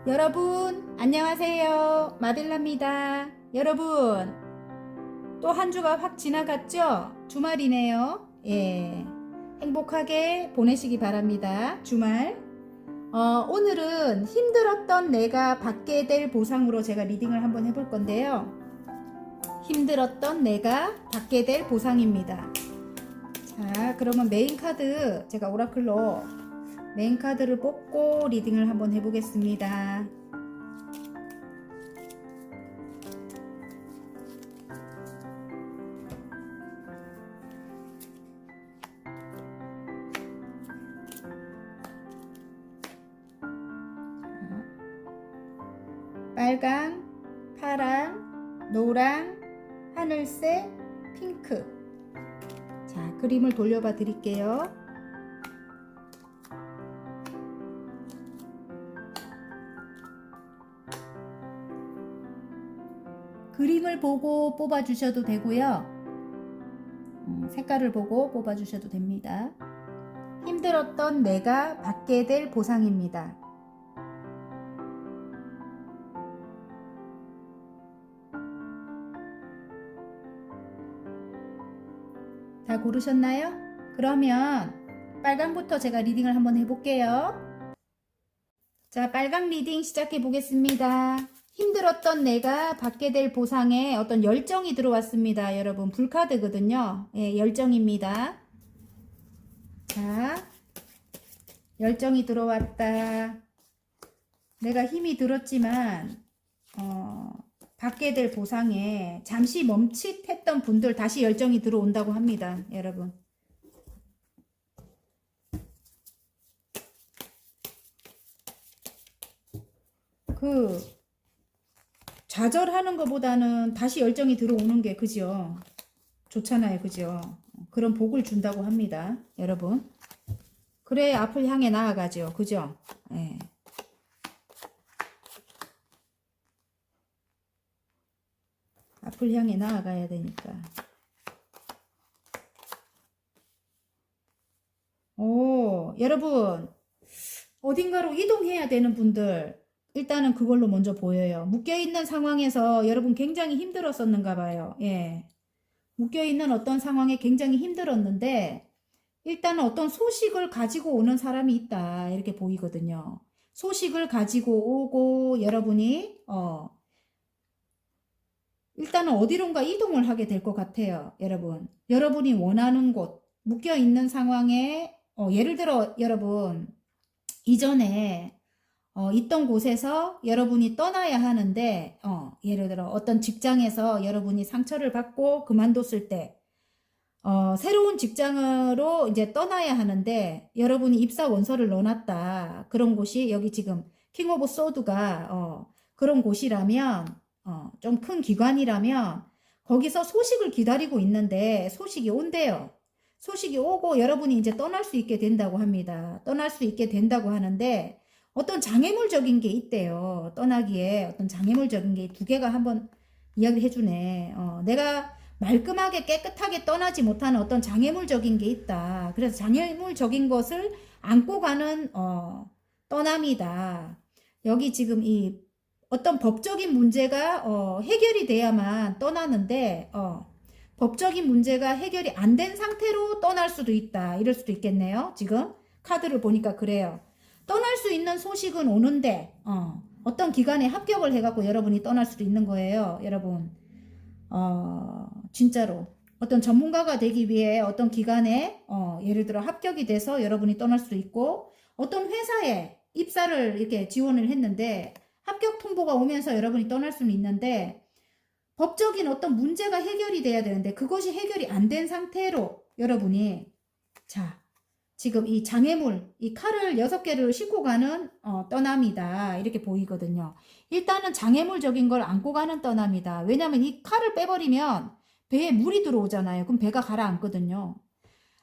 여러분 안녕하세요. 마딜라입니다. 여러분 또 한 주가 확 지나갔죠? 주말이네요. 예, 행복하게 보내시기 바랍니다. 주말. 오늘은 힘들었던 내가 받게 될 보상으로 제가 리딩을 한번 해볼 건데요. 힘들었던 내가 받게 될 보상입니다. 자, 그러면 메인 카드, 제가 오라클로 메인 카드를 뽑고 리딩을 한번 해보겠습니다. 빨강, 파랑, 노랑, 하늘색, 핑크. 자, 그림을 돌려봐 드릴게요. 그림을 보고 뽑아주셔도 되고요. 색깔을 보고 뽑아주셔도 됩니다. 힘들었던 내가 받게 될 보상입니다. 다 고르셨나요? 그러면 빨강부터 제가 리딩을 한번 해볼게요. 자, 빨강 리딩 시작해 보겠습니다. 힘들었던 내가 받게 될 보상에 어떤 열정이 들어왔습니다. 여러분, 불카드거든요. 예, 열정입니다. 자, 열정이 들어왔다. 내가 힘이 들었지만 받게 될 보상에 잠시 멈칫했던 분들 다시 열정이 들어온다고 합니다. 여러분. 좌절하는 것보다는 다시 열정이 들어오는 게 그죠? 좋잖아요. 그죠? 그런 복을 준다고 합니다. 여러분. 그래 앞을 향해 나아가죠. 그죠? 예. 앞을 향해 나아가야 되니까. 오, 여러분. 어딘가로 이동해야 되는 분들, 일단은 그걸로 먼저 보여요. 묶여있는 상황에서 여러분 굉장히 힘들었었는가 봐요. 예. 묶여있는 어떤 상황에 굉장히 힘들었는데, 일단은 어떤 소식을 가지고 오는 사람이 있다. 이렇게 보이거든요. 소식을 가지고 오고, 여러분이, 일단은 어디론가 이동을 하게 될 것 같아요. 여러분. 여러분이 원하는 곳, 묶여있는 상황에, 예를 들어, 여러분, 이전에 있던 곳에서 여러분이 떠나야 하는데 예를 들어 어떤 직장에서 여러분이 상처를 받고 그만뒀을 때 새로운 직장으로 이제 떠나야 하는데 여러분이 입사 원서를 넣어놨다. 그런 곳이 여기 지금 킹 오브 소드가 그런 곳이라면 좀 큰 기관이라면 거기서 소식을 기다리고 있는데 소식이 온대요. 소식이 오고 여러분이 이제 떠날 수 있게 된다고 합니다. 떠날 수 있게 된다고 하는데 어떤 장애물적인 게 있대요. 떠나기에 어떤 장애물적인 게 두 개가 한번 이야기를 해주네. 내가 말끔하게 깨끗하게 떠나지 못하는 어떤 장애물적인 게 있다. 그래서 장애물적인 것을 안고 가는 떠남이다. 여기 지금 이 어떤 법적인 문제가 해결이 돼야만 떠나는데 법적인 문제가 해결이 안 된 상태로 떠날 수도 있다. 이럴 수도 있겠네요. 지금 카드를 보니까 그래요. 떠날 수 있는 소식은 오는데 어떤 기관에 합격을 해갖고 여러분이 떠날 수도 있는 거예요. 여러분. 진짜로 어떤 전문가가 되기 위해 어떤 기관에 예를 들어 합격이 돼서 여러분이 떠날 수도 있고 어떤 회사에 입사를 이렇게 지원을 했는데 합격 통보가 오면서 여러분이 떠날 수는 있는데 법적인 어떤 문제가 해결이 돼야 되는데 그것이 해결이 안 된 상태로 여러분이 자 지금 이 장애물 이 칼을 6개를 싣고 가는 떠남이다 이렇게 보이거든요. 일단은 장애물적인 걸 안고 가는 떠남이다. 왜냐하면 이 칼을 빼버리면 배에 물이 들어오잖아요. 그럼 배가 가라앉거든요.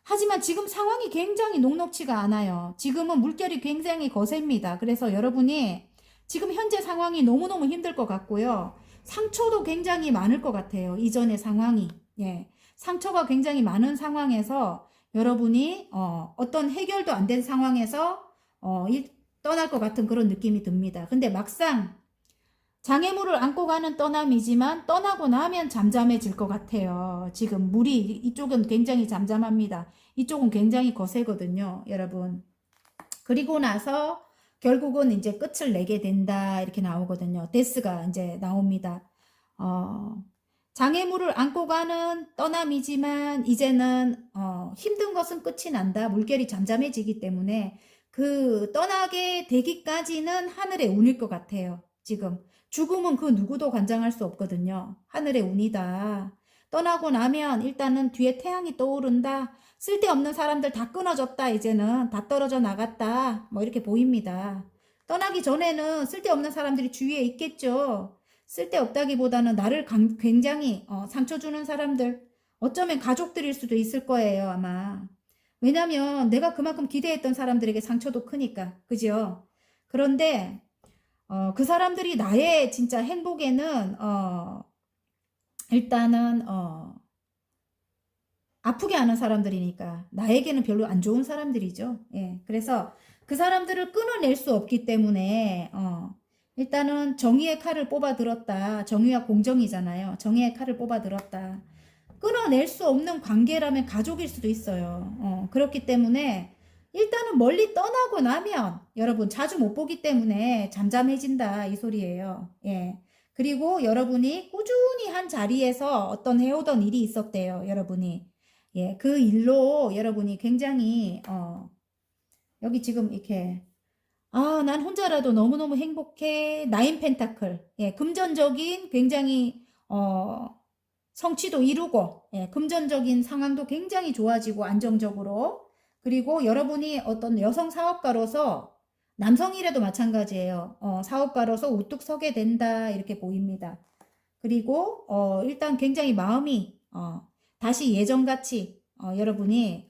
하지만 지금 상황이 굉장히 녹록치가 않아요. 지금은 물결이 굉장히 거셉니다. 그래서 여러분이 지금 현재 상황이 너무너무 힘들 것 같고요. 상처도 굉장히 많을 것 같아요. 이전의 상황이. 예. 상처가 굉장히 많은 상황에서 여러분이 어떤 해결도 안 된 상황에서 떠날 것 같은 그런 느낌이 듭니다. 근데 막상 장애물을 안고 가는 떠남이지만 떠나고 나면 잠잠해질 것 같아요. 지금 물이 이쪽은 굉장히 잠잠합니다. 이쪽은 굉장히 거세거든요, 여러분. 그리고 나서 결국은 이제 끝을 내게 된다 이렇게 나오거든요. 데스가 이제 나옵니다. 장애물을 안고 가는 떠남이지만 이제는 힘든 것은 끝이 난다. 물결이 잠잠해지기 때문에 그 떠나게 되기까지는 하늘의 운일 것 같아요. 지금 죽음은 그 누구도 관장할 수 없거든요. 하늘의 운이다. 떠나고 나면 일단은 뒤에 태양이 떠오른다. 쓸데없는 사람들 다 끊어졌다. 이제는 다 떨어져 나갔다. 뭐 이렇게 보입니다. 떠나기 전에는 쓸데없는 사람들이 주위에 있겠죠. 쓸데없다기보다는 나를 굉장히 상처 주는 사람들, 어쩌면 가족들일 수도 있을 거예요, 아마. 왜냐면 내가 그만큼 기대했던 사람들에게 상처도 크니까. 그죠? 그런데 그 사람들이 나의 진짜 행복에는 일단은 아프게 하는 사람들이니까 나에게는 별로 안 좋은 사람들이죠. 예. 그래서 그 사람들을 끊어낼 수 없기 때문에 일단은 정의의 칼을 뽑아 들었다. 정의와 공정이잖아요. 정의의 칼을 뽑아 들었다. 끊어낼 수 없는 관계라면 가족일 수도 있어요. 그렇기 때문에 일단은 멀리 떠나고 나면 여러분 자주 못 보기 때문에 잠잠해진다 이 소리예요. 예. 그리고 여러분이 꾸준히 한 자리에서 어떤 해오던 일이 있었대요. 여러분이. 예, 그 일로 여러분이 굉장히 여기 지금 이렇게 난 혼자라도 너무너무 행복해. 나인 펜타클. 예, 금전적인 굉장히 성취도 이루고 예, 금전적인 상황도 굉장히 좋아지고 안정적으로 그리고 여러분이 어떤 여성 사업가로서 남성이라도 마찬가지예요. 사업가로서 우뚝 서게 된다 이렇게 보입니다. 그리고 일단 굉장히 마음이 다시 예전같이 여러분이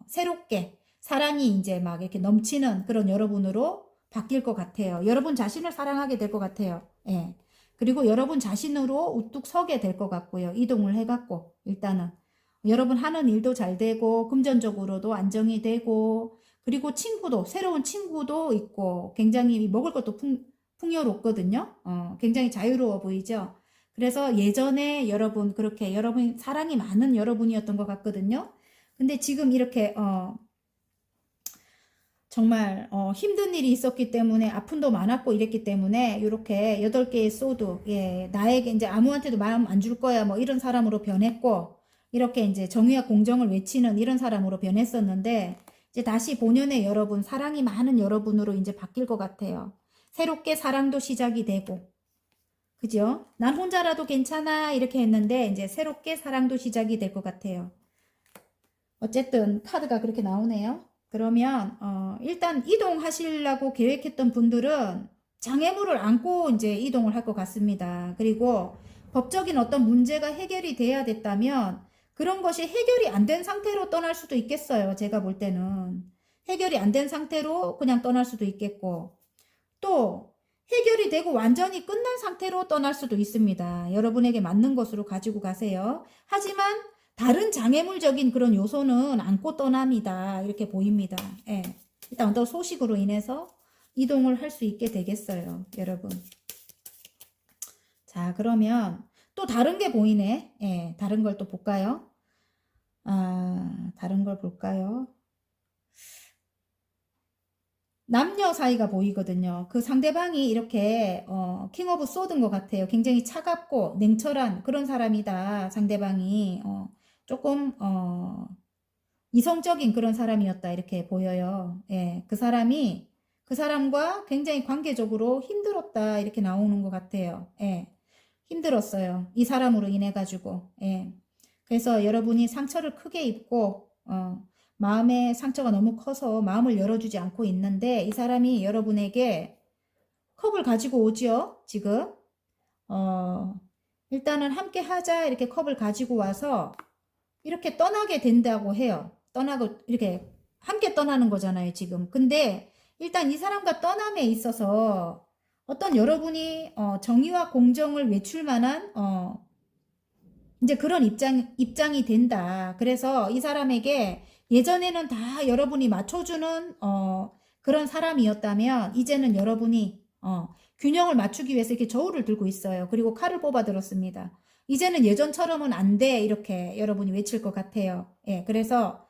새롭게 사랑이 이제 막 이렇게 넘치는 그런 여러분으로 바뀔 것 같아요. 여러분 자신을 사랑하게 될 것 같아요. 예. 그리고 여러분 자신으로 우뚝 서게 될 것 같고요. 이동을 해갖고 일단은 여러분 하는 일도 잘 되고 금전적으로도 안정이 되고 그리고 친구도 새로운 친구도 있고 굉장히 먹을 것도 풍요롭거든요. 굉장히 자유로워 보이죠. 그래서 예전에 여러분 그렇게 여러분 사랑이 많은 여러분이었던 것 같거든요. 근데 지금 이렇게 정말 힘든 일이 있었기 때문에 아픔도 많았고 이랬기 때문에 이렇게 8개의 소드 예, 나에게 이제 아무한테도 마음 안 줄 거야 뭐 이런 사람으로 변했고 이렇게 이제 정의와 공정을 외치는 이런 사람으로 변했었는데 이제 다시 본연의 여러분 사랑이 많은 여러분으로 이제 바뀔 것 같아요. 새롭게 사랑도 시작이 되고 그죠? 난 혼자라도 괜찮아 이렇게 했는데 이제 새롭게 사랑도 시작이 될 것 같아요. 어쨌든 카드가 그렇게 나오네요. 그러면 일단 이동하시려고 계획했던 분들은 장애물을 안고 이제 이동을 할 것 같습니다. 그리고 법적인 어떤 문제가 해결이 돼야 됐다면 그런 것이 해결이 안 된 상태로 떠날 수도 있겠어요. 제가 볼 때는 해결이 안 된 상태로 그냥 떠날 수도 있겠고 또 해결이 되고 완전히 끝난 상태로 떠날 수도 있습니다. 여러분에게 맞는 것으로 가지고 가세요. 하지만 다른 장애물적인 그런 요소는 안고 떠납니다. 이렇게 보입니다. 예. 일단 어떤 소식으로 인해서 이동을 할 수 있게 되겠어요. 여러분. 자, 그러면 또 다른 게 보이네. 예, 다른 걸 또 볼까요? 다른 걸 볼까요? 남녀 사이가 보이거든요. 그 상대방이 이렇게 킹 오브 소드인 것 같아요. 굉장히 차갑고 냉철한 그런 사람이다. 상대방이 조금 이성적인 그런 사람이었다 이렇게 보여요. 예, 그 사람과 굉장히 관계적으로 힘들었다 이렇게 나오는 것 같아요. 예, 힘들었어요. 이 사람으로 인해 가지고. 예, 그래서 여러분이 상처를 크게 입고 마음의 상처가 너무 커서 마음을 열어주지 않고 있는데 이 사람이 여러분에게 컵을 가지고 오죠. 지금 일단은 함께 하자 이렇게 컵을 가지고 와서 이렇게 떠나게 된다고 해요. 떠나고 이렇게 함께 떠나는 거잖아요, 지금. 근데 일단 이 사람과 떠남에 있어서 어떤 여러분이 정의와 공정을 외출 만한 이제 그런 입장이 된다. 그래서 이 사람에게 예전에는 다 여러분이 맞춰주는 그런 사람이었다면 이제는 여러분이 균형을 맞추기 위해서 이렇게 저울을 들고 있어요. 그리고 칼을 뽑아 들었습니다. 이제는 예전처럼은 안 돼, 이렇게 여러분이 외칠 것 같아요. 예, 그래서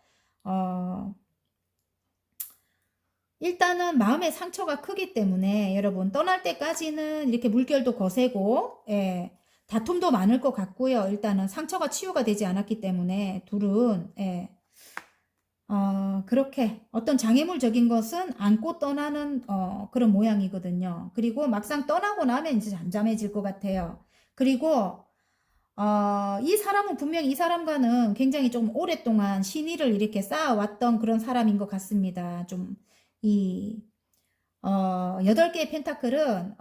일단은 마음의 상처가 크기 때문에 여러분 떠날 때까지는 이렇게 물결도 거세고, 예, 다툼도 많을 것 같고요. 일단은 상처가 치유가 되지 않았기 때문에 둘은, 예, 그렇게 어떤 장애물적인 것은 안고 떠나는 그런 모양이거든요. 그리고 막상 떠나고 나면 이제 잠잠해질 것 같아요. 그리고 이 사람은 분명히 이 사람과는 굉장히 좀 오랫동안 신의를 이렇게 쌓아왔던 그런 사람인 것 같습니다. 좀 이 8개의 펜타클은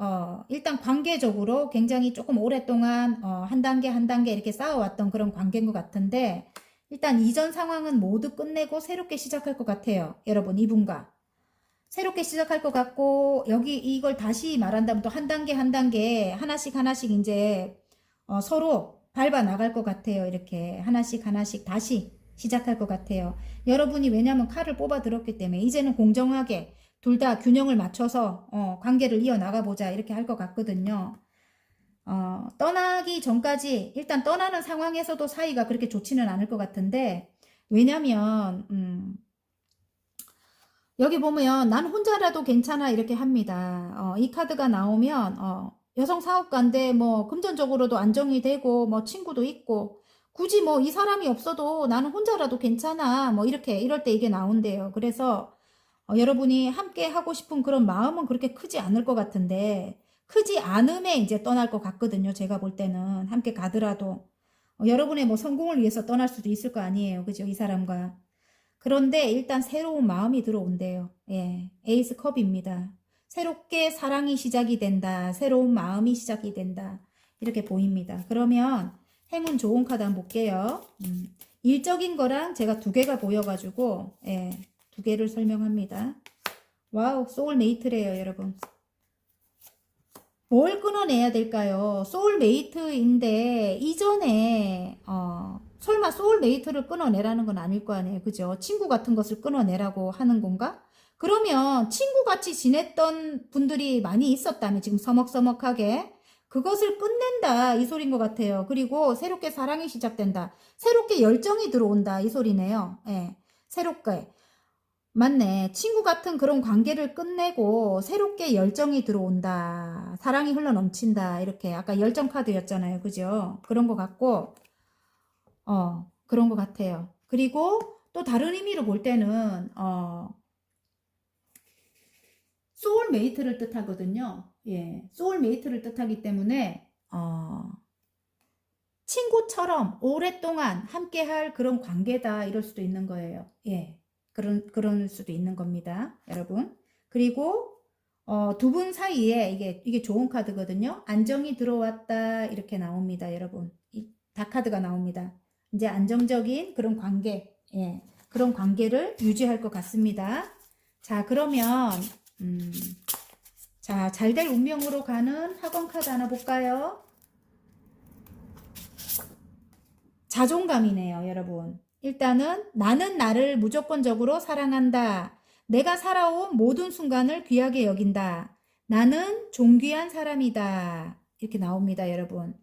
일단 관계적으로 굉장히 조금 오랫동안 한 단계 한 단계 이렇게 쌓아왔던 그런 관계인 것 같은데, 일단 이전 상황은 모두 끝내고 새롭게 시작할 것 같아요. 여러분, 이분과 새롭게 시작할 것 같고, 여기 이걸 다시 말한다면 또 한 단계 한 단계 하나씩 하나씩 이제 서로 밟아 나갈 것 같아요. 이렇게 하나씩 하나씩 다시 시작할 것 같아요. 여러분이 왜냐하면 칼을 뽑아 들었기 때문에 이제는 공정하게 둘 다 균형을 맞춰서 관계를 이어나가 보자 이렇게 할 것 같거든요. 떠나기 전까지 일단 떠나는 상황에서도 사이가 그렇게 좋지는 않을 것 같은데, 왜냐면 여기 보면 난 혼자라도 괜찮아 이렇게 합니다. 이 카드가 나오면 여성 사업가인데 뭐 금전적으로도 안정이 되고 뭐 친구도 있고, 굳이 뭐 이 사람이 없어도 나는 혼자라도 괜찮아 뭐 이렇게 이럴 때 이게 나온대요. 그래서 여러분이 함께 하고 싶은 그런 마음은 그렇게 크지 않을 것 같은데, 크지 않음에 이제 떠날 것 같거든요. 제가 볼 때는 함께 가더라도 여러분의 뭐 성공을 위해서 떠날 수도 있을 거 아니에요. 그죠? 이 사람과. 그런데 일단 새로운 마음이 들어온대요. 예, 에이스 컵입니다. 새롭게 사랑이 시작이 된다. 새로운 마음이 시작이 된다. 이렇게 보입니다. 그러면 행운 좋은 카드 한번 볼게요. 일적인 거랑 제가 두 개가 보여가지고, 예, 두 개를 설명합니다. 와우, 소울메이트래요, 여러분. 뭘 끊어내야 될까요? 소울메이트인데 이전에 설마 소울메이트를 끊어내라는 건 아닐 거 아니에요. 그죠? 친구 같은 것을 끊어내라고 하는 건가? 그러면 친구같이 지냈던 분들이 많이 있었다면 지금 서먹서먹하게 그것을 끝낸다 이 소린 것 같아요. 그리고 새롭게 사랑이 시작된다. 새롭게 열정이 들어온다 이 소리네요. 예, 새롭게. 맞네. 친구 같은 그런 관계를 끝내고 새롭게 열정이 들어온다. 사랑이 흘러넘친다. 이렇게 아까 열정 카드였잖아요. 그죠? 그런 것 같고, 그런 것 같아요. 그리고 또 다른 의미로 볼 때는, 소울메이트를 뜻하거든요. 예. 소울메이트를 뜻하기 때문에, 친구처럼 오랫동안 함께 할 그런 관계다. 이럴 수도 있는 거예요. 예. 그럴 수도 있는 겁니다. 여러분. 그리고, 두 분 사이에 이게 좋은 카드거든요. 안정이 들어왔다. 이렇게 나옵니다. 여러분. 다 카드가 나옵니다. 이제 안정적인 그런 관계. 예. 그런 관계를 유지할 것 같습니다. 자, 그러면, 자, 잘될 운명으로 가는 학원 카드 하나 볼까요? 자존감이네요, 여러분. 일단은 나는 나를 무조건적으로 사랑한다. 내가 살아온 모든 순간을 귀하게 여긴다. 나는 존귀한 사람이다. 이렇게 나옵니다, 여러분.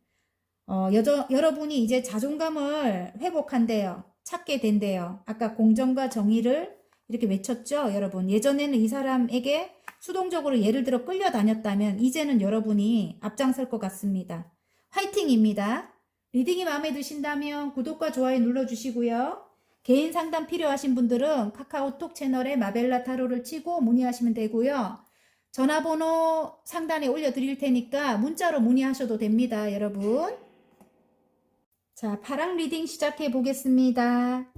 여러분이 이제 자존감을 회복한대요. 찾게 된대요. 아까 공정과 정의를 이렇게 외쳤죠, 여러분. 예전에는 이 사람에게 수동적으로 예를 들어 끌려다녔다면 이제는 여러분이 앞장설 것 같습니다. 화이팅입니다. 리딩이 마음에 드신다면 구독과 좋아요 눌러주시고요. 개인 상담 필요하신 분들은 카카오톡 채널에 마벨라 타로를 치고 문의하시면 되고요. 전화번호 상단에 올려드릴 테니까 문자로 문의하셔도 됩니다, 여러분. 자, 파랑 리딩 시작해 보겠습니다.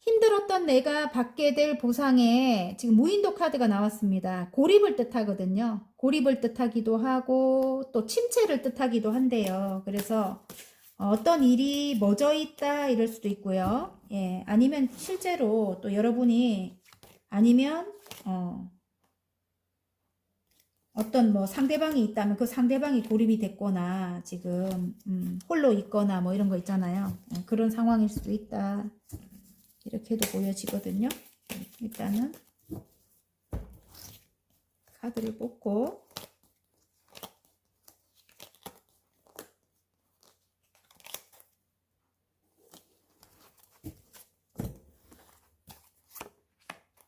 힘들었던 내가 받게 될 보상에 지금 무인도 카드가 나왔습니다. 고립을 뜻하거든요. 고립을 뜻하기도 하고 또 침체를 뜻하기도 한데요. 그래서 어떤 일이 멎어 있다 이럴 수도 있고요. 예, 아니면 실제로 또 여러분이 아니면 어떤 뭐 상대방이 있다면 그 상대방이 고립이 됐거나 지금 홀로 있거나 뭐 이런 거 있잖아요. 그런 상황일 수도 있다. 이렇게도 보여지거든요. 일단은 카드를 뽑고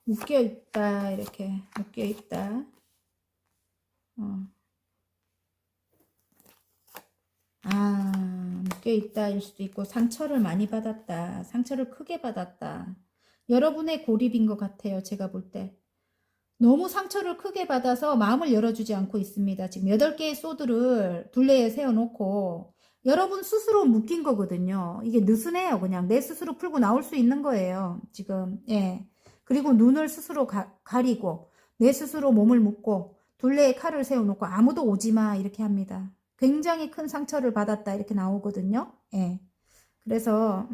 묶여있다. 이렇게 묶여있다. 묶여있다일 수도 있고 상처를 많이 받았다. 상처를 크게 받았다. 여러분의 고립인 것 같아요. 제가 볼 때. 너무 상처를 크게 받아서 마음을 열어주지 않고 있습니다. 지금 8개의 소드를 둘레에 세워놓고 여러분 스스로 묶인 거거든요. 이게 느슨해요. 그냥 내 스스로 풀고 나올 수 있는 거예요. 지금. 예. 그리고 눈을 스스로 가리고 내 스스로 몸을 묶고 둘레에 칼을 세워놓고 아무도 오지마 이렇게 합니다. 굉장히 큰 상처를 받았다 이렇게 나오거든요. 예. 그래서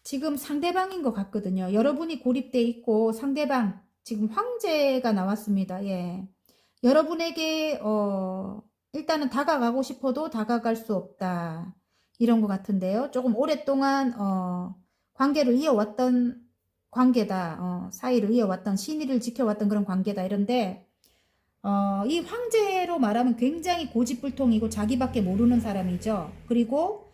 지금 상대방인 것 같거든요. 여러분이 고립돼 있고 상대방 지금 황제가 나왔습니다. 예. 여러분에게 일단은 다가가고 싶어도 다가갈 수 없다. 이런 것 같은데요. 조금 오랫동안 관계를 이어왔던 관계다. 사이를 이어왔던 신의를 지켜왔던 그런 관계다. 이런데 이 황제로 말하면 굉장히 고집불통이고 자기밖에 모르는 사람이죠. 그리고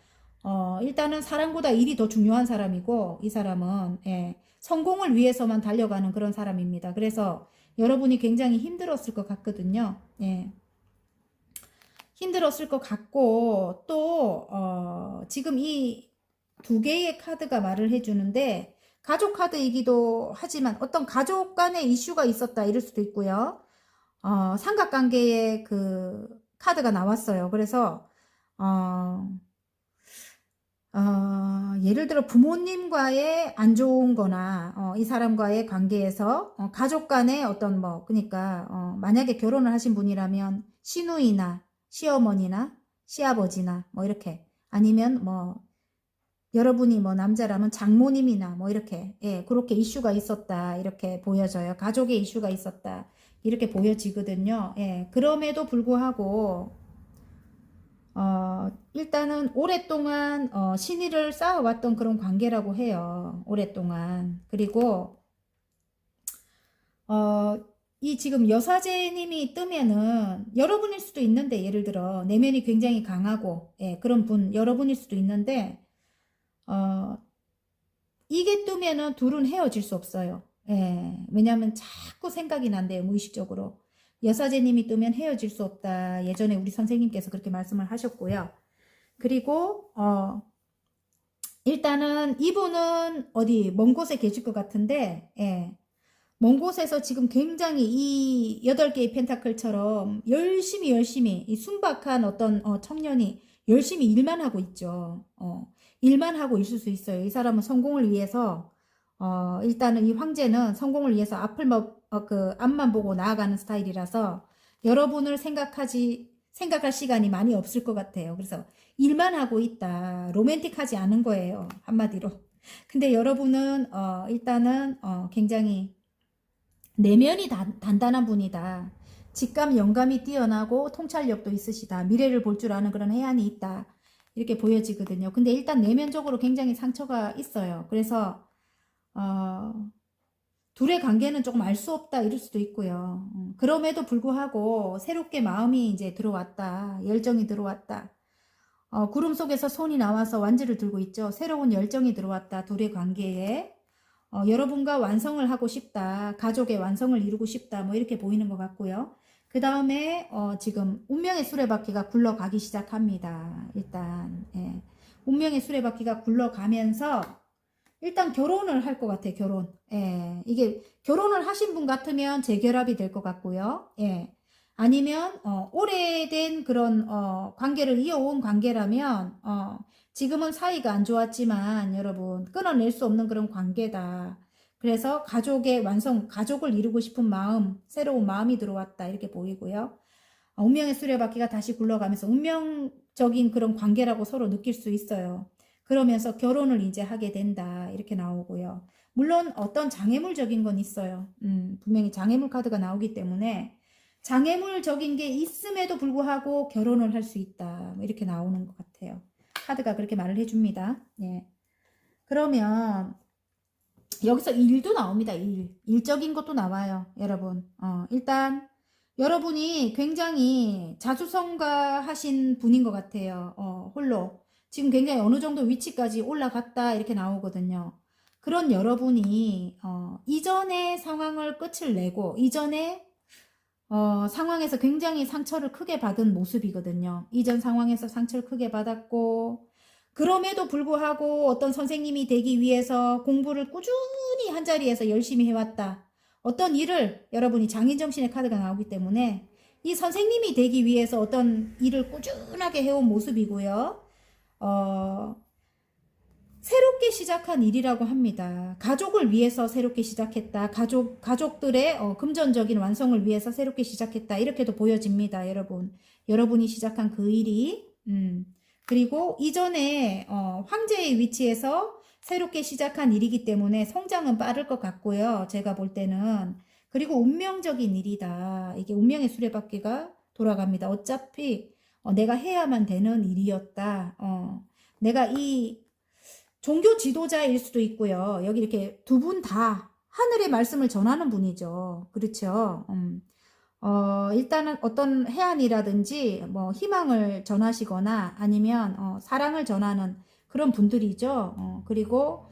일단은 사랑보다 일이 더 중요한 사람이고 이 사람은 예, 성공을 위해서만 달려가는 그런 사람입니다. 그래서 여러분이 굉장히 힘들었을 것 같거든요. 예. 힘들었을 것 같고 또 지금 이 2개의 카드가 말을 해주는데 가족 카드이기도 하지만 어떤 가족 간의 이슈가 있었다 이럴 수도 있고요. 삼각관계의 그 카드가 나왔어요. 그래서 예를 들어 부모님과의 안 좋은 거나 이 사람과의 관계에서 가족 간의 어떤 그러니까 만약에 결혼을 하신 분이라면 시누이나 시어머니나 시아버지나 이렇게 아니면 여러분이 남자라면 장모님이나 이렇게 예, 그렇게 이슈가 있었다 이렇게 보여져요. 가족의 이슈가 있었다 이렇게 보여지거든요. 예, 그럼에도 불구하고 일단은 오랫동안 신의를 쌓아왔던 그런 관계라고 해요. 오랫동안. 그리고 이 지금 여사제님이 뜨면은 여러분일 수도 있는데 예를 들어 내면이 굉장히 강하고 예, 그런 분 여러분일 수도 있는데 이게 뜨면은 둘은 헤어질 수 없어요. 예, 왜냐하면 자꾸 생각이 난대요. 무의식적으로. 여사제님이 뜨면 헤어질 수 없다. 예전에 우리 선생님께서 그렇게 말씀을 하셨고요. 그리고 일단은 이분은 어디 먼 곳에 계실 것 같은데 예, 먼 곳에서 지금 굉장히 이 8개의 펜타클처럼 열심히 이 순박한 어떤 청년이 열심히 일만 하고 있죠. 일만 하고 있을 수 있어요. 이 사람은 성공을 위해서 일단은 이 황제는 성공을 위해서 앞만 보고 나아가는 스타일이라서 여러분을 생각할 시간이 많이 없을 것 같아요. 그래서 일만 하고 있다. 로맨틱하지 않은 거예요. 한마디로. 근데 여러분은 일단은 굉장히 내면이 단단한 분이다. 직감, 영감이 뛰어나고 통찰력도 있으시다. 미래를 볼 줄 아는 그런 해안이 있다. 이렇게 보여지거든요. 근데 일단 내면적으로 굉장히 상처가 있어요. 그래서 둘의 관계는 조금 알 수 없다 이럴 수도 있고요. 그럼에도 불구하고 새롭게 마음이 이제 들어왔다. 열정이 들어왔다. 구름 속에서 손이 나와서 완지를 들고 있죠. 새로운 열정이 들어왔다. 둘의 관계에. 여러분과 완성을 하고 싶다. 가족의 완성을 이루고 싶다. 이렇게 보이는 것 같고요. 그 다음에 지금 운명의 수레바퀴가 굴러가기 시작합니다. 일단 예. 운명의 수레바퀴가 굴러가면서 일단 결혼을 할 것 같아요. 결혼. 예. 이게 결혼을 하신 분 같으면 재결합이 될 것 같고요. 예. 아니면 오래된 그런 관계를 이어온 관계라면 지금은 사이가 안 좋았지만 여러분 끊어낼 수 없는 그런 관계다. 그래서 가족의 완성, 가족을 이루고 싶은 마음, 새로운 마음이 들어왔다 이렇게 보이고요. 운명의 수레바퀴가 다시 굴러가면서 운명적인 그런 관계라고 서로 느낄 수 있어요. 그러면서 결혼을 이제 하게 된다 이렇게 나오고요. 물론 어떤 장애물적인 건 있어요. 분명히 장애물 카드가 나오기 때문에 장애물적인 게 있음에도 불구하고 결혼을 할 수 있다 이렇게 나오는 것 같아요. 카드가 그렇게 말을 해줍니다. 예. 그러면 여기서 일도 나옵니다. 일적인 것도 나와요. 여러분. 일단 여러분이 굉장히 자수성가하신 분인 것 같아요. 홀로. 지금 굉장히 어느 정도 위치까지 올라갔다 이렇게 나오거든요. 그런 여러분이 이전의 상황을 끝을 내고 이전에 상황에서 굉장히 상처를 크게 받은 모습이거든요. 이전 상황에서 상처를 크게 받았고 그럼에도 불구하고 어떤 선생님이 되기 위해서 공부를 꾸준히 한자리에서 열심히 해왔다. 어떤 일을 여러분이 장인정신의 카드가 나오기 때문에 이 선생님이 되기 위해서 어떤 일을 꾸준하게 해온 모습이고요. 새롭게 시작한 일이라고 합니다. 가족을 위해서 새롭게 시작했다. 가족들의 금전적인 완성을 위해서 새롭게 시작했다. 이렇게도 보여집니다, 여러분. 여러분이 시작한 그 일이, 그리고 이전에, 황제의 위치에서 새롭게 시작한 일이기 때문에 성장은 빠를 것 같고요. 제가 볼 때는. 그리고 운명적인 일이다. 이게 운명의 수레바퀴가 돌아갑니다. 어차피, 내가 해야만 되는 일이었다. 내가 이, 종교 지도자일 수도 있고요. 여기 이렇게 두 분 다 하늘의 말씀을 전하는 분이죠. 그렇죠. 일단은 어떤 해안이라든지 뭐 희망을 전하시거나 아니면 사랑을 전하는 그런 분들이죠. 그리고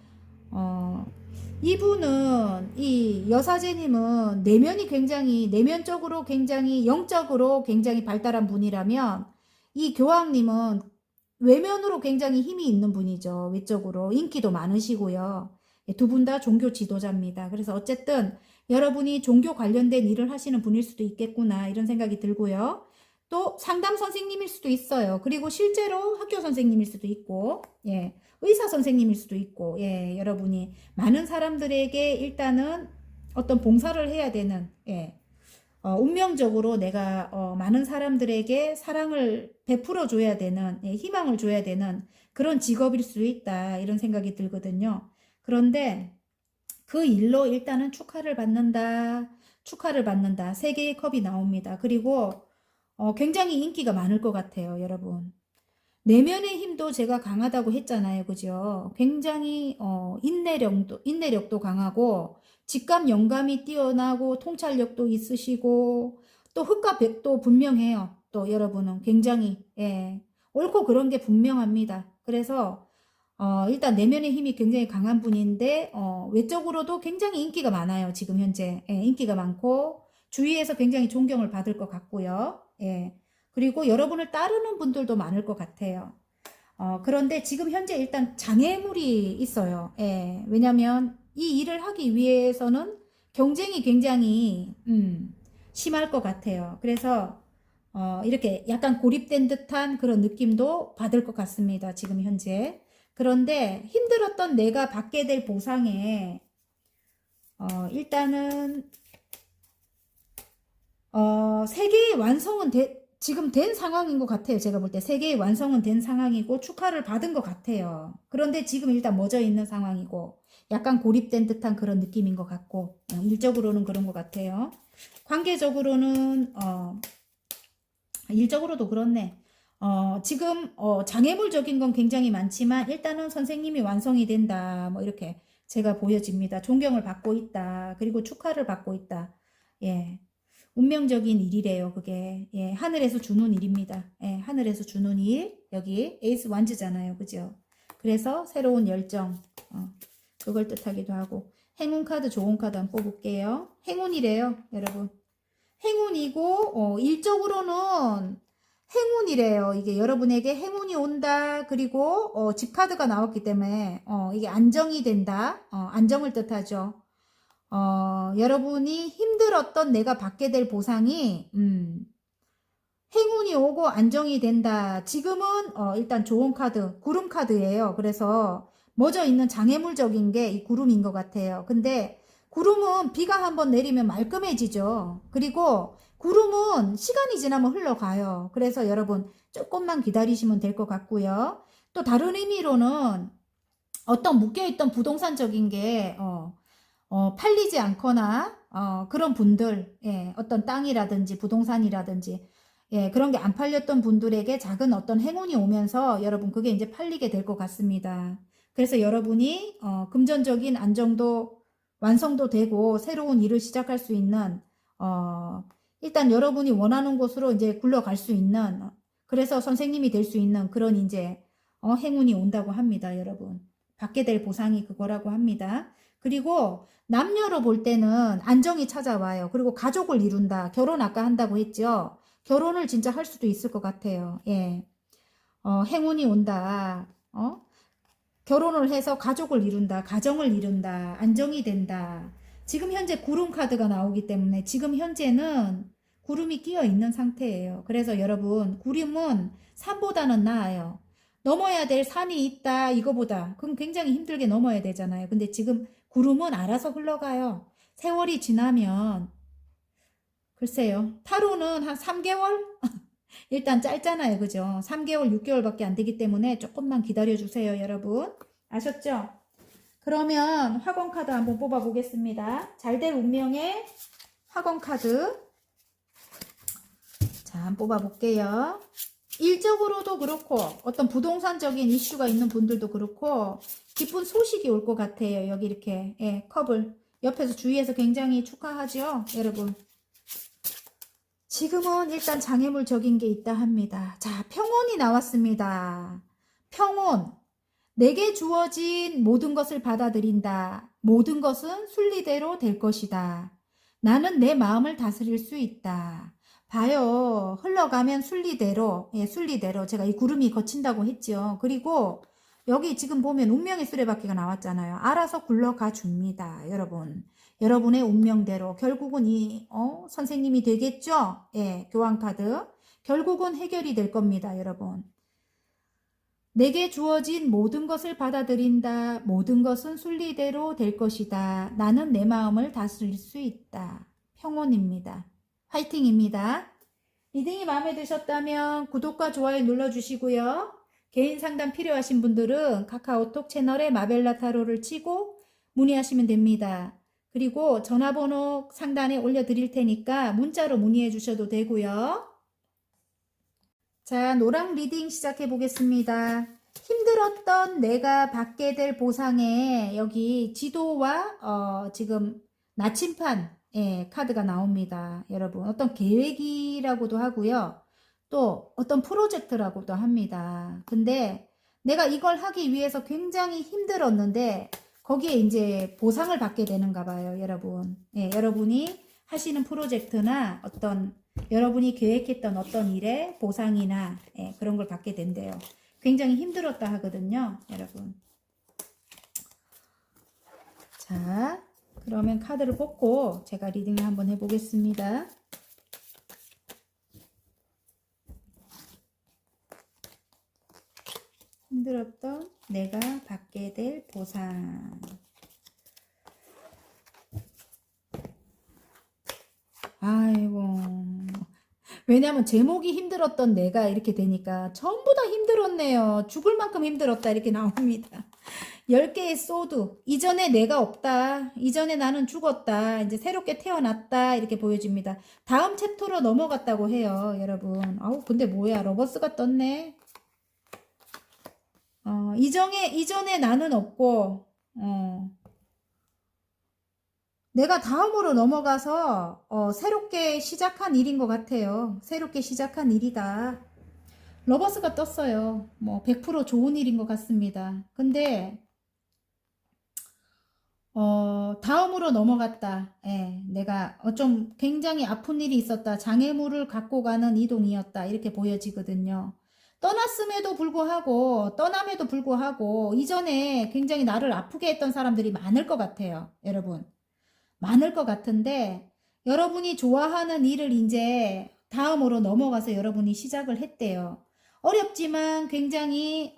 이분은 이 여사제님은 내면적으로 굉장히 영적으로 굉장히 발달한 분이라면 이 교황님은 외면으로 굉장히 힘이 있는 분이죠. 외적으로 인기도 많으시고요. 두 분 다 종교 지도자입니다. 그래서 어쨌든 여러분이 종교 관련된 일을 하시는 분일 수도 있겠구나 이런 생각이 들고요. 또 상담 선생님일 수도 있어요. 그리고 실제로 학교 선생님일 수도 있고, 예, 의사 선생님일 수도 있고, 예, 여러분이 많은 사람들에게 일단은 어떤 봉사를 해야 되는, 예, 운명적으로 내가 많은 사람들에게 사랑을 베풀어 줘야 되는, 예, 희망을 줘야 되는 그런 직업일 수 있다 이런 생각이 들거든요. 그런데 그 일로 일단은 축하를 받는다. 세 개의 컵이 나옵니다. 그리고 굉장히 인기가 많을 것 같아요, 여러분. 내면의 힘도 제가 강하다고 했잖아요. 그죠? 굉장히 인내력도 강하고 직감 영감이 뛰어나고 통찰력도 있으시고 또 흑과 백도 분명해요. 또 여러분은 굉장히 옳고 그런 게 분명합니다. 그래서 일단 내면의 힘이 굉장히 강한 분인데 외적으로도 굉장히 인기가 많아요. 지금 현재 인기가 많고 주위에서 굉장히 존경을 받을 것 같고요. 그리고 여러분을 따르는 분들도 많을 것 같아요. 그런데 지금 현재 일단 장애물이 있어요. 왜냐면 이 일을 하기 위해서는 경쟁이 굉장히 심할 것 같아요. 그래서 이렇게 약간 고립된 듯한 그런 느낌도 받을 것 같습니다. 지금 현재. 그런데 힘들었던 내가 받게 될 보상에 일단은 세계의 완성은 지금 된 상황인 것 같아요. 제가 볼 때 세계의 완성은 된 상황이고 축하를 받은 것 같아요. 그런데 지금 일단 멎어 있는 상황이고 약간 고립된 듯한 그런 느낌인 것 같고 일적으로는 그런 것 같아요. 관계적으로는 일적으로도 그렇네. 지금 장애물적인 건 굉장히 많지만 일단은 선생님이 완성이 된다. 뭐 이렇게 제가 보여집니다. 존경을 받고 있다. 그리고 축하를 받고 있다. 예. 운명적인 일이래요, 그게. 예, 하늘에서 주는 일입니다. 예, 하늘에서 주는 일. 여기 에이스 완즈잖아요. 그죠? 그래서 새로운 열정. 그걸 뜻하기도 하고. 행운 카드, 좋은 카드 한번 뽑을게요. 행운이래요, 여러분. 행운이고, 일적으로는 행운이래요. 이게 여러분에게 행운이 온다. 그리고, 집 카드가 나왔기 때문에, 이게 안정이 된다. 안정을 뜻하죠. 여러분이 힘들었던 내가 받게 될 보상이, 행운이 오고 안정이 된다. 지금은, 일단 좋은 카드, 구름 카드예요. 그래서, 멎어 있는 장애물적인 게 이 구름인 것 같아요. 근데, 구름은 비가 한번 내리면 말끔해지죠. 그리고, 구름은 시간이 지나면 흘러가요. 그래서 여러분, 조금만 기다리시면 될 것 같고요. 또 다른 의미로는, 어떤 묶여있던 부동산적인 게, 팔리지 않거나 그런 분들, 예, 어떤 땅이라든지 부동산이라든지 예, 그런 게 안 팔렸던 분들에게 작은 어떤 행운이 오면서 여러분 그게 이제 팔리게 될 것 같습니다. 그래서 여러분이 금전적인 안정도 완성도 되고 새로운 일을 시작할 수 있는 일단 여러분이 원하는 곳으로 이제 굴러갈 수 있는 그래서 선생님이 될 수 있는 그런 이제 행운이 온다고 합니다, 여러분. 받게 될 보상이 그거라고 합니다. 그리고 남녀로 볼 때는 안정이 찾아와요. 그리고 가족을 이룬다. 결혼 아까 한다고 했죠. 결혼을 진짜 할 수도 있을 것 같아요. 예. 행운이 온다. 결혼을 해서 가족을 이룬다. 가정을 이룬다. 안정이 된다. 지금 현재 구름 카드가 나오기 때문에 지금 현재는 구름이 끼어 있는 상태예요. 그래서 여러분, 구름은 산보다는 나아요. 넘어야 될 산이 있다 이거보다 그럼 굉장히 힘들게 넘어야 되잖아요. 근데 지금 구름은 알아서 흘러가요. 세월이 지나면 글쎄요. 타로는 한 3개월? 일단 짧잖아요. 그죠? 3개월, 6개월밖에 안 되기 때문에 조금만 기다려 주세요, 여러분. 아셨죠? 그러면 학원 카드 한번 뽑아 보겠습니다. 잘 될 운명의 학원 카드. 자, 한번 뽑아 볼게요. 일적으로도 그렇고 어떤 부동산적인 이슈가 있는 분들도 그렇고 기쁜 소식이 올 것 같아요. 여기 이렇게 컵을 옆에서 주위에서 굉장히 축하하죠, 여러분. 지금은 일단 장애물적인 게 있다 합니다. 자, 평온이 나왔습니다. 평온. 내게 주어진 모든 것을 받아들인다. 모든 것은 순리대로 될 것이다. 나는 내 마음을 다스릴 수 있다. 봐요. 흘러가면 순리대로, 순리대로. 제가 이 구름이 거친다고 했죠. 그리고 여기 지금 보면 운명의 수레바퀴가 나왔잖아요. 알아서 굴러가 줍니다, 여러분. 여러분의 운명대로. 결국은 선생님이 되겠죠? 교환카드. 결국은 해결이 될 겁니다, 여러분. 내게 주어진 모든 것을 받아들인다. 모든 것은 순리대로 될 것이다. 나는 내 마음을 다스릴 수 있다. 평온입니다. 화이팅입니다. 리딩이 마음에 드셨다면 구독과 좋아요 눌러주시고요. 개인 상담 필요하신 분들은 카카오톡 채널에 마벨라 타로를 치고 문의하시면 됩니다. 그리고 전화번호 상단에 올려드릴 테니까 문자로 문의해 주셔도 되고요. 자, 노랑 리딩 시작해 보겠습니다. 힘들었던 내가 받게 될 보상에 여기 지도와 지금 나침판 카드가 나옵니다. 여러분 어떤 계획이라고도 하고요. 또 어떤 프로젝트라고도 합니다. 근데 내가 이걸 하기 위해서 굉장히 힘들었는데 거기에 이제 보상을 받게 되는가 봐요, 여러분. 여러분이 하시는 프로젝트나 어떤 여러분이 계획했던 어떤 일에 보상이나 그런 걸 받게 된대요. 굉장히 힘들었다 하거든요, 여러분. 자, 그러면 카드를 뽑고 제가 리딩을 한번 해보겠습니다. 힘들었던 내가 받게 될 보상. 아이고. 왜냐면 제목이 힘들었던 내가 이렇게 되니까 전부 다 힘들었네요. 죽을 만큼 힘들었다 이렇게 나옵니다. 10개의 소드. 이전에 내가 없다. 이전에 나는 죽었다. 이제 새롭게 태어났다. 이렇게 보여집니다. 다음 챕터로 넘어갔다고 해요, 여러분. 아우, 근데 뭐야. 러버스가 떴네. 이전에 나는 없고, 내가 다음으로 넘어가서 새롭게 시작한 일인 것 같아요. 새롭게 시작한 일이다. 러버스가 떴어요. 뭐 100% 좋은 일인 것 같습니다. 근데 다음으로 넘어갔다. 내가 좀 굉장히 아픈 일이 있었다. 장애물을 갖고 가는 이동이었다. 이렇게 보여지거든요. 떠남에도 불구하고 이전에 굉장히 나를 아프게 했던 사람들이 많을 것 같아요. 여러분. 많을 것 같은데 여러분이 좋아하는 일을 이제 다음으로 넘어가서 여러분이 시작을 했대요. 어렵지만 굉장히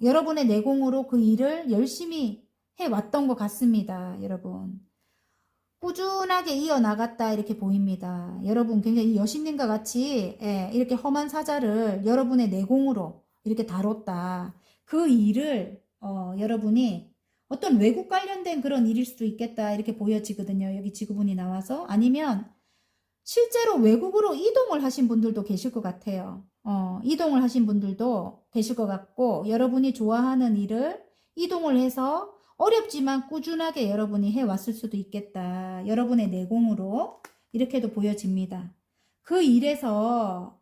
여러분의 내공으로 그 일을 열심히 해왔던 것 같습니다. 여러분. 꾸준하게 이어나갔다 이렇게 보입니다. 여러분 굉장히 여신님과 같이 이렇게 험한 사자를 여러분의 내공으로 이렇게 다뤘다. 그 일을 여러분이 어떤 외국 관련된 그런 일일 수도 있겠다 이렇게 보여지거든요. 여기 지구본이 나와서. 아니면 실제로 외국으로 이동을 하신 분들도 계실 것 같아요. 이동을 하신 분들도 계실 것 같고 여러분이 좋아하는 일을 이동을 해서 어렵지만 꾸준하게 여러분이 해왔을 수도 있겠다. 여러분의 내공으로 이렇게도 보여집니다. 그 일에서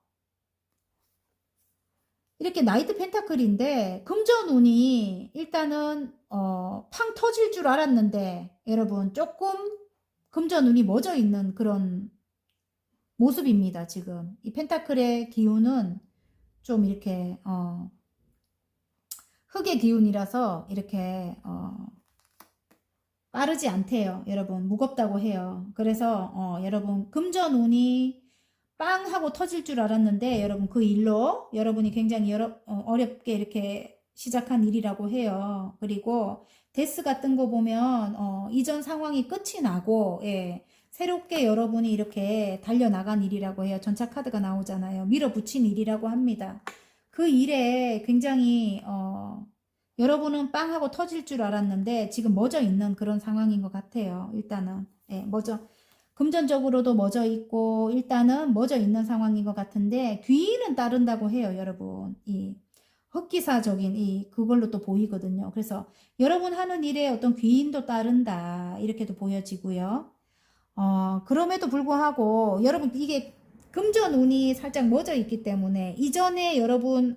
이렇게 나이트 펜타클인데 금전운이 일단은 팡 터질 줄 알았는데 여러분 조금 금전운이 멎어 있는 그런 모습입니다. 지금 이 펜타클의 기운은 좀 이렇게 흙의 기운이라서 이렇게 빠르지 않대요. 여러분 무겁다고 해요. 그래서 여러분 금전운이 빵 하고 터질 줄 알았는데 여러분 그 일로 여러분이 굉장히 어렵게 이렇게 시작한 일이라고 해요. 그리고 데스가 뜬 거 보면 이전 상황이 끝이 나고 예, 새롭게 여러분이 이렇게 달려나간 일이라고 해요. 전차 카드가 나오잖아요. 밀어붙인 일이라고 합니다. 그 일에 굉장히 여러분은 빵 하고 터질 줄 알았는데 지금 멎어 있는 그런 상황인 것 같아요. 일단은 예, 금전적으로도 멎어 있고 일단은 멎어 있는 상황인 것 같은데 귀인은 따른다고 해요. 여러분 이 흑기사적인 이 그걸로 또 보이거든요. 그래서 여러분 하는 일에 어떤 귀인도 따른다 이렇게도 보여지고요. 그럼에도 불구하고 여러분 이게 금전운이 살짝 멎어 있기 때문에 이전에 여러분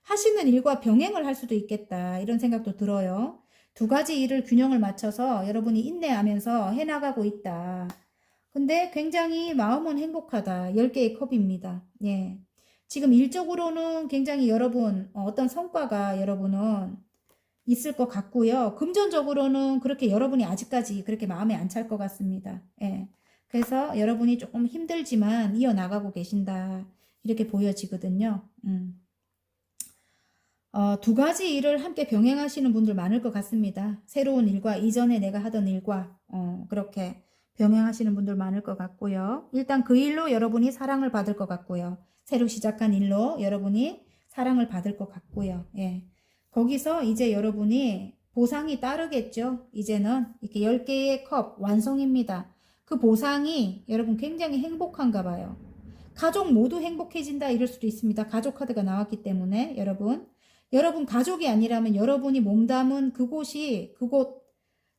하시는 일과 병행을 할 수도 있겠다 이런 생각도 들어요. 두 가지 일을 균형을 맞춰서 여러분이 인내하면서 해나가고 있다. 근데 굉장히 마음은 행복하다. 10개의 컵입니다. 예. 지금 일적으로는 굉장히 여러분 어떤 성과가 여러분은 있을 것 같고요. 금전적으로는 그렇게 여러분이 아직까지 그렇게 마음에 안 찰 것 같습니다. 예. 그래서 여러분이 조금 힘들지만 이어나가고 계신다. 이렇게 보여지거든요. 두 가지 일을 함께 병행하시는 분들 많을 것 같습니다. 새로운 일과 이전에 내가 하던 일과 그렇게 병행하시는 분들 많을 것 같고요. 일단 그 일로 여러분이 사랑을 받을 것 같고요. 새로 시작한 일로 여러분이 사랑을 받을 것 같고요. 예. 거기서 이제 여러분이 보상이 따르겠죠. 이제는 이렇게 10개의 컵 완성입니다. 그 보상이 여러분 굉장히 행복한가 봐요. 가족 모두 행복해진다 이럴 수도 있습니다. 가족 카드가 나왔기 때문에 여러분 가족이 아니라면 여러분이 몸담은 그곳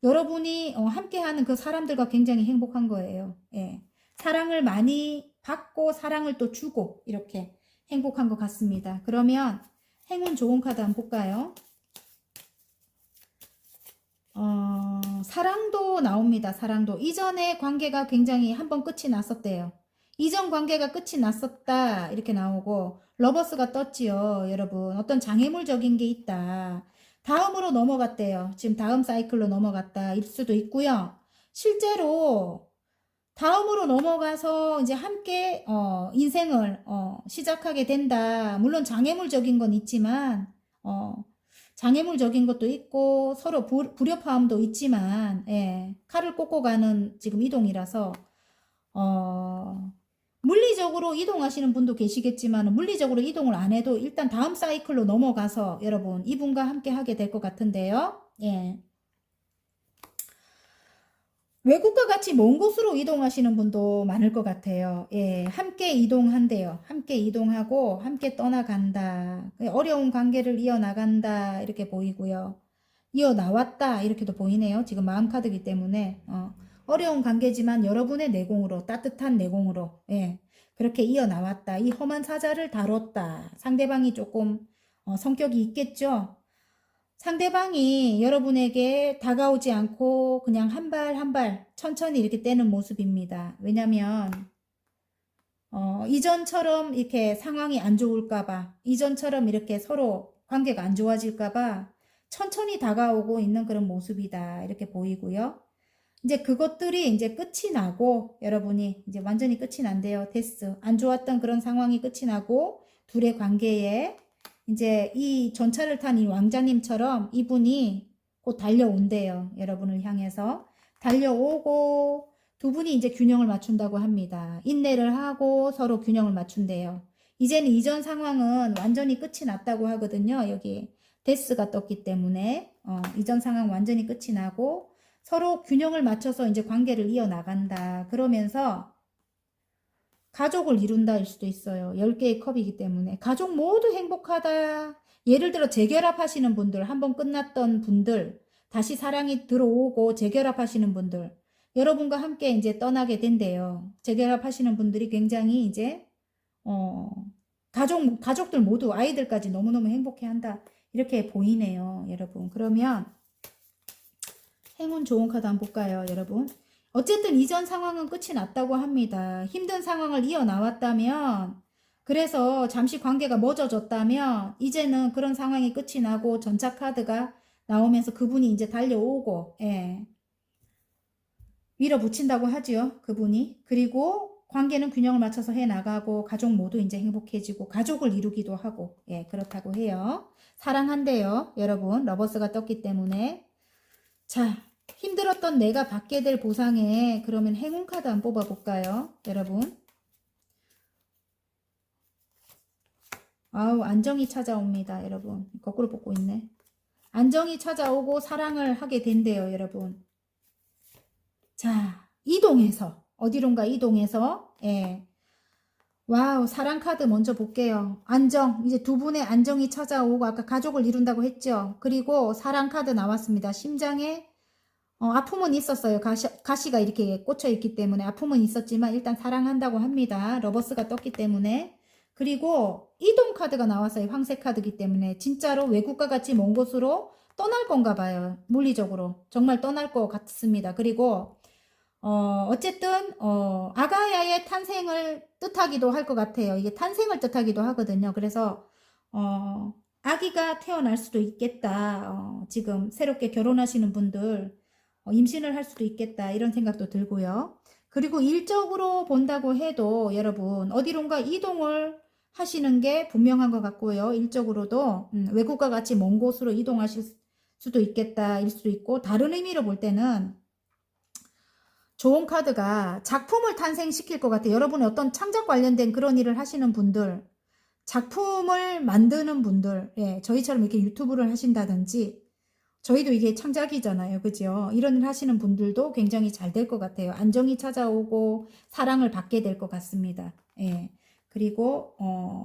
여러분이 함께하는 그 사람들과 굉장히 행복한 거예요. 예. 사랑을 많이 받고 사랑을 또 주고 이렇게 행복한 것 같습니다. 그러면 행운 좋은 카드 한번 볼까요? 사랑도 나옵니다. 사랑도. 이전의 관계가 굉장히 한번 끝이 났었대요. 이전 관계가 끝이 났었다 이렇게 나오고 러버스가 떴지요. 여러분 어떤 장애물적인 게 있다. 다음으로 넘어갔대요. 지금 다음 사이클로 넘어갔다 일 수도 있고요. 실제로 다음으로 넘어가서 이제 함께 인생을 시작하게 된다. 물론 장애물적인 건 있지만 장애물적인 것도 있고 서로 불협화음도 있지만 예, 칼을 꽂고 가는 지금 이동이라서 물리적으로 이동하시는 분도 계시겠지만 물리적으로 이동을 안 해도 일단 다음 사이클로 넘어가서 여러분 이분과 함께 하게 될 것 같은데요. 예. 외국과 같이 먼 곳으로 이동하시는 분도 많을 것 같아요. 예, 함께 이동한대요. 함께 이동하고 함께 떠나간다. 어려운 관계를 이어나간다 이렇게 보이고요. 이어나왔다 이렇게도 보이네요. 지금 마음 카드이기 때문에 어려운 관계지만 여러분의 내공으로 따뜻한 내공으로 예, 그렇게 이어나왔다. 이 험한 사자를 다뤘다. 상대방이 조금 성격이 있겠죠. 상대방이 여러분에게 다가오지 않고 그냥 한 발 한 발 천천히 이렇게 떼는 모습입니다. 왜냐면 이전처럼 이렇게 상황이 안 좋을까봐 이전처럼 이렇게 서로 관계가 안 좋아질까봐 천천히 다가오고 있는 그런 모습이다 이렇게 보이고요. 이제 그것들이 이제 끝이 나고 여러분이 이제 완전히 끝이 난대요. 데스. 안 좋았던 그런 상황이 끝이 나고 둘의 관계에 이제 이 전차를 탄 이 왕자님처럼 이분이 곧 달려온대요. 여러분을 향해서. 달려오고 두 분이 이제 균형을 맞춘다고 합니다. 인내를 하고 서로 균형을 맞춘대요. 이제는 이전 상황은 완전히 끝이 났다고 하거든요. 여기 데스가 떴기 때문에 이전 상황 완전히 끝이 나고 서로 균형을 맞춰서 이제 관계를 이어나간다. 그러면서 가족을 이룬다 일 수도 있어요. 10개의 컵이기 때문에. 가족 모두 행복하다. 예를 들어 재결합 하시는 분들, 한번 끝났던 분들, 다시 사랑이 들어오고 재결합하시는 분들, 여러분과 함께 이제 떠나게 된대요. 재결합하시는 분들이 굉장히 이제 가족들 모두 아이들까지 너무너무 행복해한다. 이렇게 보이네요, 여러분. 그러면 행운 좋은 카드 한번 볼까요, 여러분? 어쨌든 이전 상황은 끝이 났다고 합니다. 힘든 상황을 이어나왔다면, 그래서 잠시 관계가 멎어졌다면 이제는 그런 상황이 끝이 나고 전차 카드가 나오면서 그분이 이제 달려오고, 예, 밀어붙인다고 하지요, 그분이. 그리고 관계는 균형을 맞춰서 해나가고 가족 모두 이제 행복해지고 가족을 이루기도 하고, 예, 그렇다고 해요. 사랑한대요, 여러분. 러버스가 떴기 때문에. 자, 힘들었던 내가 받게 될 보상에 그러면 행운 카드 한번 뽑아볼까요, 여러분? 아우, 안정이 찾아옵니다, 여러분. 거꾸로 뽑고 있네. 안정이 찾아오고 사랑을 하게 된대요, 여러분. 자, 이동해서 어디론가 이동해서, 예. 와우, 사랑 카드 먼저 볼게요. 안정, 이제 두 분의 안정이 찾아오고 아까 가족을 이룬다고 했죠. 그리고 사랑 카드 나왔습니다. 심장에 아픔은 있었어요. 가시가 이렇게 꽂혀 있기 때문에 아픔은 있었지만 일단 사랑한다고 합니다. 러버스가 떴기 때문에. 그리고 이동 카드가 나왔어요. 황색 카드이기 때문에 진짜로 외국과 같이 먼 곳으로 떠날 건가 봐요. 물리적으로 정말 떠날 것 같습니다. 그리고 어쨌든 아가야의 탄생을 뜻하기도 할 것 같아요. 이게 탄생을 뜻하기도 하거든요. 그래서 아기가 태어날 수도 있겠다. 지금 새롭게 결혼하시는 분들 임신을 할 수도 있겠다, 이런 생각도 들고요. 그리고 일적으로 본다고 해도 여러분 어디론가 이동을 하시는 게 분명한 것 같고요. 일적으로도 외국과 같이 먼 곳으로 이동하실 수도 있겠다, 일 수도 있고, 다른 의미로 볼 때는 좋은 카드가 작품을 탄생시킬 것 같아요. 여러분의 어떤 창작 관련된 그런 일을 하시는 분들, 작품을 만드는 분들, 예, 저희처럼 이렇게 유튜브를 하신다든지, 저희도 이게 창작이잖아요. 그죠? 이런 일 하시는 분들도 굉장히 잘 될 것 같아요. 안정이 찾아오고 사랑을 받게 될 것 같습니다. 예. 그리고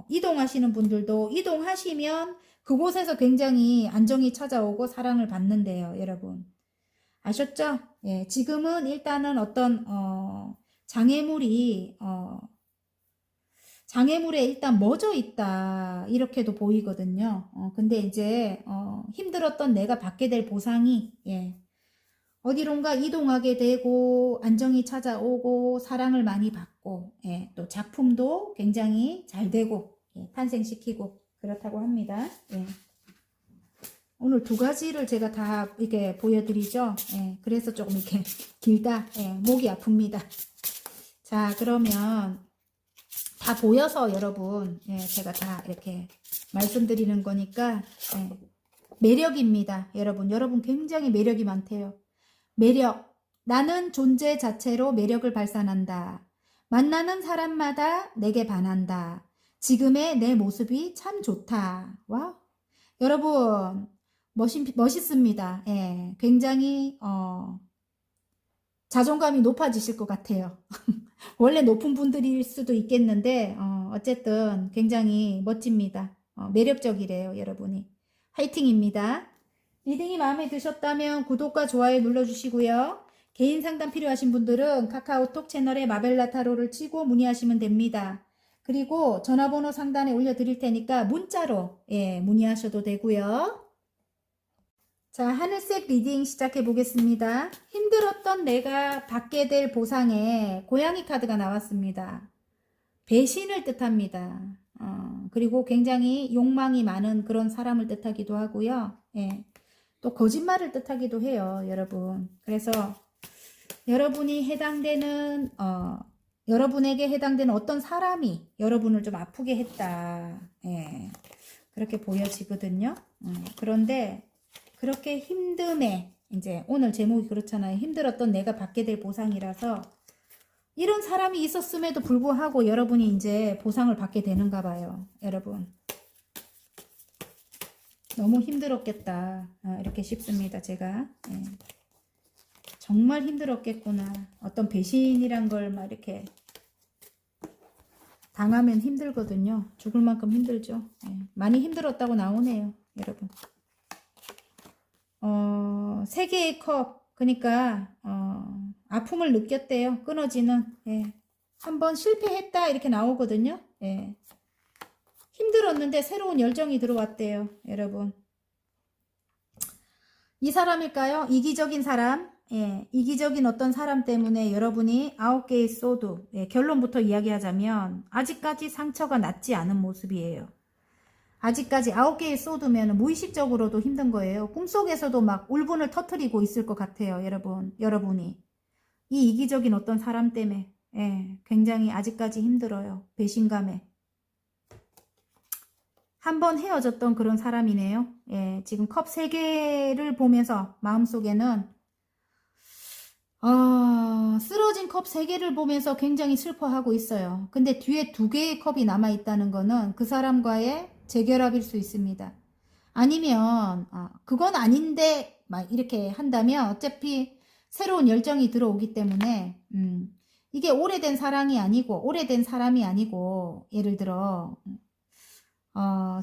이동하시는 분들도 이동하시면 그곳에서 굉장히 안정이 찾아오고 사랑을 받는데요, 여러분. 아셨죠? 예. 지금은 일단은 어떤 장애물에 일단 멎어 있다, 이렇게도 보이거든요. 근데 이제 힘들었던 내가 받게 될 보상이, 예, 어디론가 이동하게 되고 안정이 찾아오고 사랑을 많이 받고, 예, 또 작품도 굉장히 잘 되고, 예, 탄생시키고 그렇다고 합니다. 예. 오늘 두 가지를 제가 다 이렇게 보여드리죠. 예, 그래서 조금 이렇게 길다. 예, 목이 아픕니다. 자, 그러면 다 보여서 여러분, 예, 제가 다 이렇게 말씀드리는 거니까, 예, 매력입니다. 여러분 굉장히 매력이 많대요. 매력. 나는 존재 자체로 매력을 발산한다. 만나는 사람마다 내게 반한다. 지금의 내 모습이 참 좋다. 와, 여러분 멋있습니다. 예, 굉장히 자존감이 높아지실 것 같아요. 원래 높은 분들일 수도 있겠는데 어쨌든 굉장히 멋집니다. 매력적이래요, 여러분이. 화이팅입니다. 리딩이 마음에 드셨다면 구독과 좋아요 눌러주시고요. 개인 상담 필요하신 분들은 카카오톡 채널에 마벨라 타로를 치고 문의하시면 됩니다. 그리고 전화번호 상단에 올려드릴 테니까 문자로, 예, 문의하셔도 되고요. 자, 하늘색 리딩 시작해 보겠습니다. 힘들었던 내가 받게 될 보상에 고양이 카드가 나왔습니다. 배신을 뜻합니다. 그리고 굉장히 욕망이 많은 그런 사람을 뜻하기도 하고요. 예, 또 거짓말을 뜻하기도 해요, 여러분. 그래서 여러분이 해당되는 여러분에게 해당되는 어떤 사람이 여러분을 좀 아프게 했다. 예, 그렇게 보여지거든요. 그런데 그렇게 힘듦에, 이제 오늘 제목이 그렇잖아요. 힘들었던 내가 받게 될 보상이라서 이런 사람이 있었음에도 불구하고 여러분이 이제 보상을 받게 되는가 봐요. 여러분 너무 힘들었겠다, 이렇게 싶습니다. 제가, 예. 정말 힘들었겠구나. 어떤 배신이란 걸 막 이렇게 당하면 힘들거든요. 죽을 만큼 힘들죠. 예. 많이 힘들었다고 나오네요, 여러분. 세 개의 컵, 그러니까 아픔을 느꼈대요. 끊어지는. 예. 한번 실패했다 이렇게 나오거든요. 예. 힘들었는데 새로운 열정이 들어왔대요, 여러분. 이 사람일까요? 이기적인 사람. 예, 이기적인 어떤 사람 때문에 여러분이 9개의 소드, 예, 결론부터 이야기하자면 아직까지 상처가 낫지 않은 모습이에요. 아직까지 9개의 소드면 무의식적으로도 힘든 거예요. 꿈속에서도 막 울분을 터뜨리고 있을 것 같아요, 여러분이. 이 이기적인 어떤 사람 때문에, 예, 굉장히 아직까지 힘들어요. 배신감에. 한번 헤어졌던 그런 사람이네요. 예, 지금 컵 3개를 보면서 마음속에는 쓰러진 컵 3개를 보면서 굉장히 슬퍼하고 있어요. 근데 뒤에 2개의 컵이 남아있다는 거는 그 사람과의 재결합일 수 있습니다. 아니면 그건 아닌데 막 이렇게 한다면 어차피 새로운 열정이 들어오기 때문에 이게 오래된 사랑이 아니고 오래된 사람이 아니고 예를 들어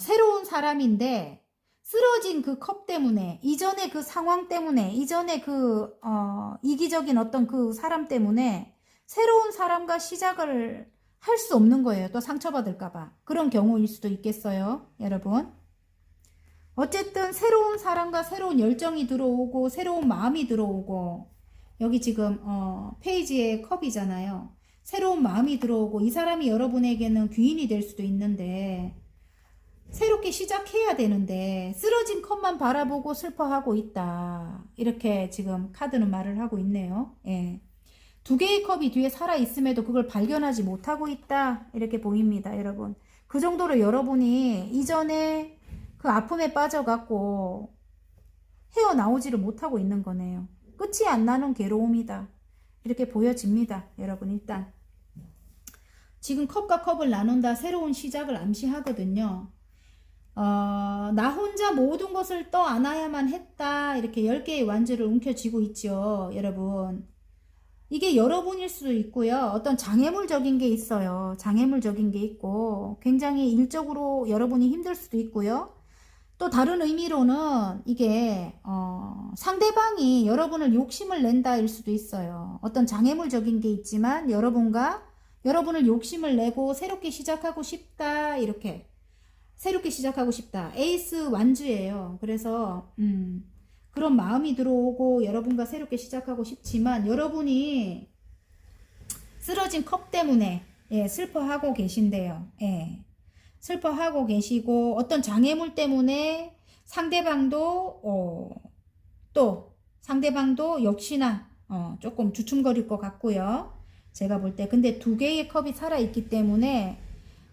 새로운 사람인데 쓰러진 그 컵 때문에, 이전의 그 상황 때문에, 이전의 그 이기적인 어떤 그 사람 때문에 새로운 사람과 시작을 할 수 없는 거예요. 또 상처받을까봐. 그런 경우일 수도 있겠어요, 여러분. 어쨌든 새로운 사람과 새로운 열정이 들어오고 새로운 마음이 들어오고, 여기 지금 페이지에 컵이잖아요. 새로운 마음이 들어오고 이 사람이 여러분에게는 귀인이 될 수도 있는데 새롭게 시작해야 되는데 쓰러진 컵만 바라보고 슬퍼하고 있다. 이렇게 지금 카드는 말을 하고 있네요. 예. 2개의 컵이 뒤에 살아있음에도 그걸 발견하지 못하고 있다. 이렇게 보입니다, 여러분. 그 정도로 여러분이 이전에 그 아픔에 빠져갖고 헤어나오지를 못하고 있는 거네요. 끝이 안 나는 괴로움이다. 이렇게 보여집니다, 여러분. 일단 지금 컵과 컵을 나눈다, 새로운 시작을 암시하거든요. 나 혼자 모든 것을 떠안아야만 했다. 이렇게 10개의 완주를 움켜쥐고 있죠, 여러분. 이게 여러분일 수도 있고요. 어떤 장애물적인 게 있어요. 장애물적인 게 있고 굉장히 일적으로 여러분이 힘들 수도 있고요. 또 다른 의미로는 이게 상대방이 여러분을 욕심을 낸다일 수도 있어요. 어떤 장애물적인 게 있지만 여러분을 욕심을 내고 새롭게 시작하고 싶다. 이렇게 새롭게 시작하고 싶다. 에이스 완주예요. 그래서 그런 마음이 들어오고 여러분과 새롭게 시작하고 싶지만 여러분이 쓰러진 컵 때문에 슬퍼하고 계신데요. 예. 슬퍼하고 계시고 어떤 장애물 때문에 상대방도 역시나 조금 주춤거릴 것 같고요. 제가 볼 때 근데 2개의 컵이 살아있기 때문에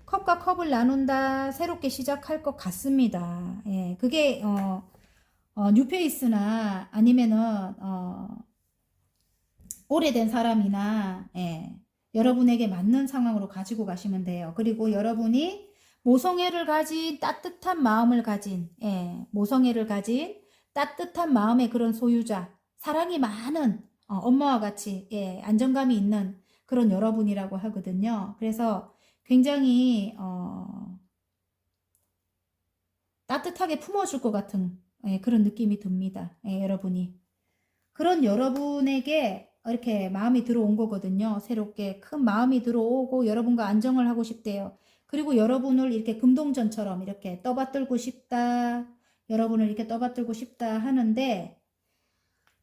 컵과 컵을 나눈다, 새롭게 시작할 것 같습니다. 예, 그게 뉴페이스나 아니면은 오래된 사람이나 여러분에게 맞는 상황으로 가지고 가시면 돼요. 그리고 여러분이 모성애를 가진 따뜻한 마음을 가진 모성애를 가진 따뜻한 마음의 그런 소유자, 사랑이 많은 엄마와 같이 안정감이 있는 그런 여러분이라고 하거든요. 그래서 굉장히 따뜻하게 품어줄 것 같은 그런 느낌이 듭니다. 여러분이. 그런 여러분에게 이렇게 마음이 들어온 거거든요. 새롭게 큰 마음이 들어오고 여러분과 안정을 하고 싶대요. 그리고 여러분을 이렇게 금동전처럼 이렇게 떠받들고 싶다. 여러분을 이렇게 떠받들고 싶다 하는데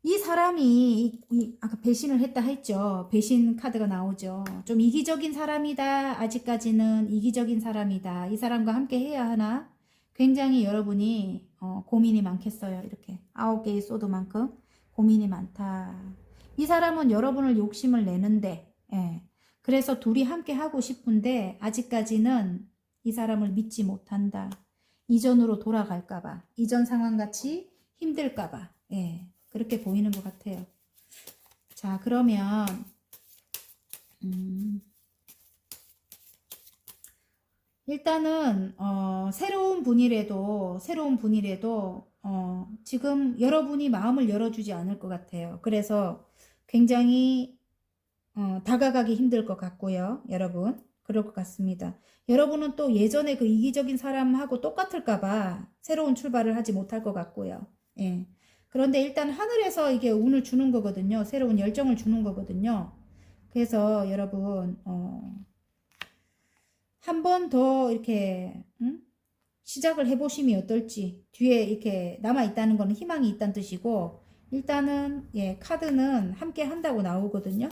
이 사람이 아까 배신을 했다 했죠. 배신 카드가 나오죠. 좀 이기적인 사람이다. 아직까지는 이기적인 사람이다. 이 사람과 함께 해야 하나? 굉장히 여러분이 고민이 많겠어요. 이렇게 9개의 소드만큼 고민이 많다. 이 사람은 여러분을 욕심을 내는데 그래서 둘이 함께 하고 싶은데 아직까지는 이 사람을 믿지 못한다. 이전으로 돌아갈까봐. 이전 상황같이 힘들까봐. 그렇게 보이는 것 같아요. 자, 그러면 일단은 새로운 분이라도 지금 여러분이 마음을 열어주지 않을 것 같아요. 그래서 굉장히 다가가기 힘들 것 같고요. 여러분 그럴 것 같습니다. 여러분은 또 예전에 그 이기적인 사람하고 똑같을까봐 새로운 출발을 하지 못할 것 같고요. 그런데 일단 하늘에서 이게 운을 주는 거거든요. 새로운 열정을 주는 거거든요. 그래서 여러분 한 번 더 이렇게 시작을 해보시면 어떨지. 뒤에 이렇게 남아있다는 거는 희망이 있다는 뜻이고, 일단은 예, 카드는 함께 한다고 나오거든요.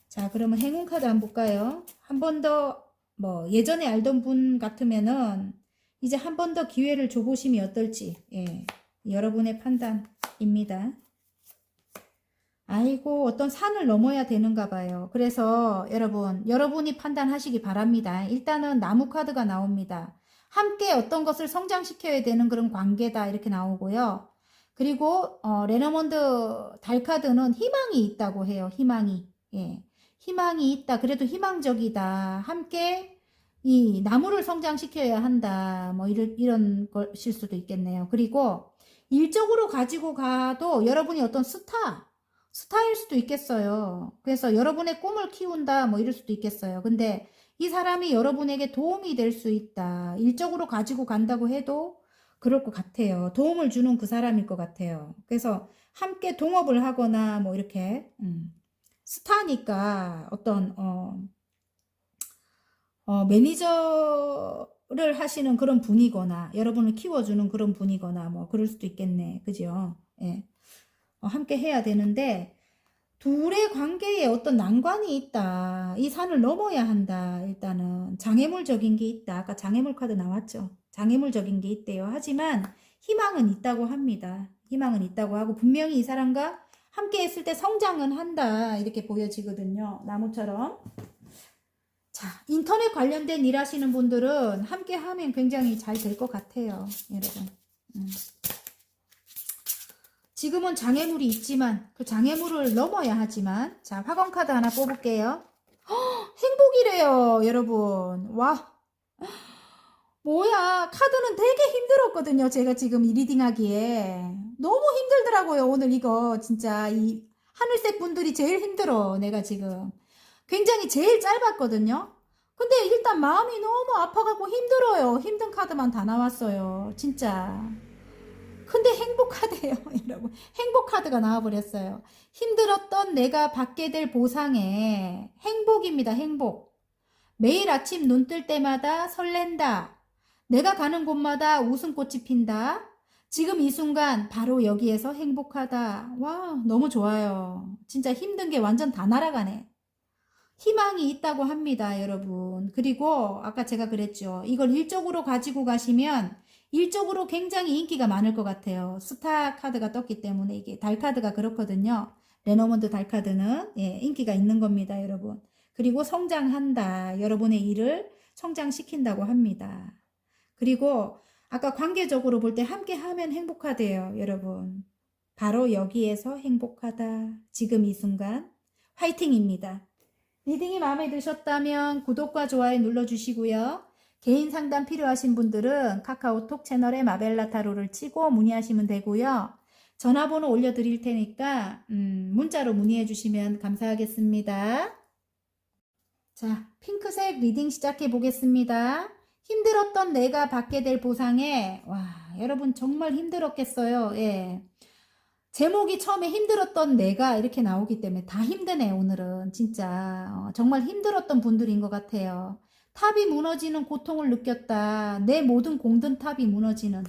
자, 그러면 행운 카드 한번 볼까요? 한 번 더 뭐 예전에 알던 분 같으면은 이제 한 번 더 기회를 줘보시면 어떨지. 예, 여러분의 판단입니다. 아이고, 어떤 산을 넘어야 되는가 봐요. 그래서 여러분이 판단하시기 바랍니다. 일단은 나무 카드가 나옵니다. 함께 어떤 것을 성장시켜야 되는 그런 관계다 이렇게 나오고요. 그리고 레너먼드 달 카드는 희망이 있다고 해요. 희망이. 예. 희망이 있다. 그래도 희망적이다. 함께 이 나무를 성장시켜야 한다. 뭐 이런 것일 수도 있겠네요. 그리고 일적으로 가지고 가도 여러분이 어떤 스타일 수도 있겠어요. 그래서 여러분의 꿈을 키운다 뭐 이럴 수도 있겠어요. 근데 이 사람이 여러분에게 도움이 될 수 있다. 일적으로 가지고 간다고 해도 그럴 것 같아요. 도움을 주는 그 사람일 것 같아요. 그래서 함께 동업을 하거나 뭐 이렇게 스타니까 어떤 매니저를 하시는 그런 분이거나 여러분을 키워주는 그런 분이거나 뭐 그럴 수도 있겠네. 그죠? 예. 함께 해야 되는데 둘의 관계에 어떤 난관이 있다. 이 산을 넘어야 한다. 일단은 장애물적인 게 있다. 아까 장애물 카드 나왔죠. 장애물적인 게 있대요. 하지만 희망은 있다고 합니다. 희망은 있다고 하고 분명히 이 사람과 함께 했을 때 성장은 한다. 이렇게 보여지거든요. 나무처럼. 자, 인터넷 관련된 일 하시는 분들은 함께 하면 굉장히 잘 될 것 같아요. 여러분. 지금은 장애물이 있지만 그 장애물을 넘어야 하지만 자 화건 카드 하나 뽑을게요. 행복이래요 여러분. 와 뭐야 카드는 되게 힘들었거든요. 제가 지금 이 리딩하기에 너무 힘들더라고요. 오늘 이거 진짜 이 하늘색 분들이 제일 힘들어. 내가 지금 굉장히 제일 짧았거든요. 근데 일단 마음이 너무 아파가고 힘들어요. 힘든 카드만 다 나왔어요. 진짜. 근데 행복하대요, 여러분. 행복카드가 나와버렸어요. 힘들었던 내가 받게 될 보상에 행복입니다, 행복. 매일 아침 눈 뜰 때마다 설렌다. 내가 가는 곳마다 웃음꽃이 핀다. 지금 이 순간 바로 여기에서 행복하다. 와, 너무 좋아요. 진짜 힘든 게 완전 다 날아가네. 희망이 있다고 합니다, 여러분. 그리고 아까 제가 그랬죠. 이걸 일적으로 가지고 가시면 일적으로 굉장히 인기가 많을 것 같아요. 스타 카드가 떴기 때문에 이게 달 카드가 그렇거든요. 레너먼드 달 카드는 예, 인기가 있는 겁니다, 여러분. 그리고 성장한다. 여러분의 일을 성장시킨다고 합니다. 그리고 아까 관계적으로 볼 때 함께 하면 행복하대요, 여러분. 바로 여기에서 행복하다. 지금 이 순간 화이팅입니다. 리딩이 마음에 드셨다면 구독과 좋아요 눌러주시고요. 개인 상담 필요하신 분들은 카카오톡 채널에 마벨라 타로를 치고 문의하시면 되고요. 전화번호 올려드릴 테니까 문자로 문의해 주시면 감사하겠습니다. 자, 핑크색 리딩 시작해 보겠습니다. 힘들었던 내가 받게 될 보상에 와 여러분 정말 힘들었겠어요. 예. 제목이 처음에 힘들었던 내가 이렇게 나오기 때문에 다 힘드네 오늘은 진짜 정말 힘들었던 분들인 것 같아요. 탑이 무너지는 고통을 느꼈다. 내 모든 공든 탑이 무너지는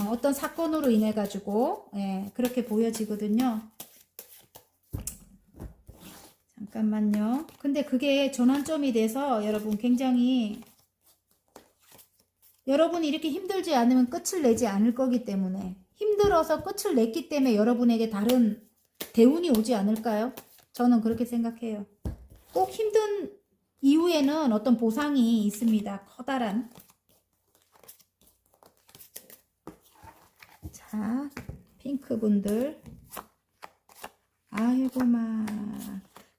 어떤 사건으로 인해 가지고 예, 그렇게 보여지거든요. 잠깐만요. 근데 그게 전환점이 돼서 여러분 굉장히 여러분이 이렇게 힘들지 않으면 끝을 내지 않을 거기 때문에 힘들어서 끝을 냈기 때문에 여러분에게 다른 대운이 오지 않을까요? 저는 그렇게 생각해요. 꼭 힘든 이후에는 어떤 보상이 있습니다. 커다란. 자, 핑크분들. 아이고 마.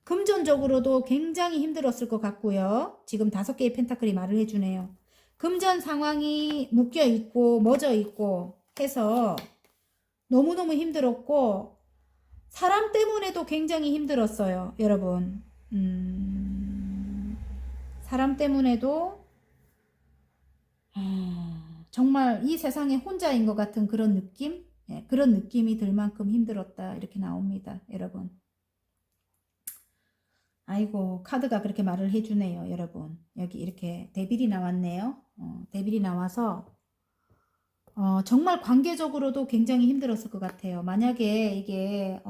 금전적으로도 굉장히 힘들었을 것 같고요. 지금 5개의 펜타클이 말을 해주네요. 금전 상황이 묶여있고 멎어있고 해서 너무너무 힘들었고 사람 때문에도 굉장히 힘들었어요. 여러분 사람 때문에도 정말 이 세상에 혼자인 것 같은 그런 느낌? 예, 그런 느낌이 들 만큼 힘들었다. 이렇게 나옵니다. 여러분. 아이고, 카드가 그렇게 말을 해주네요. 여러분. 여기 이렇게 데빌이 나왔네요. 데빌이 나와서 정말 관계적으로도 굉장히 힘들었을 것 같아요. 만약에 이게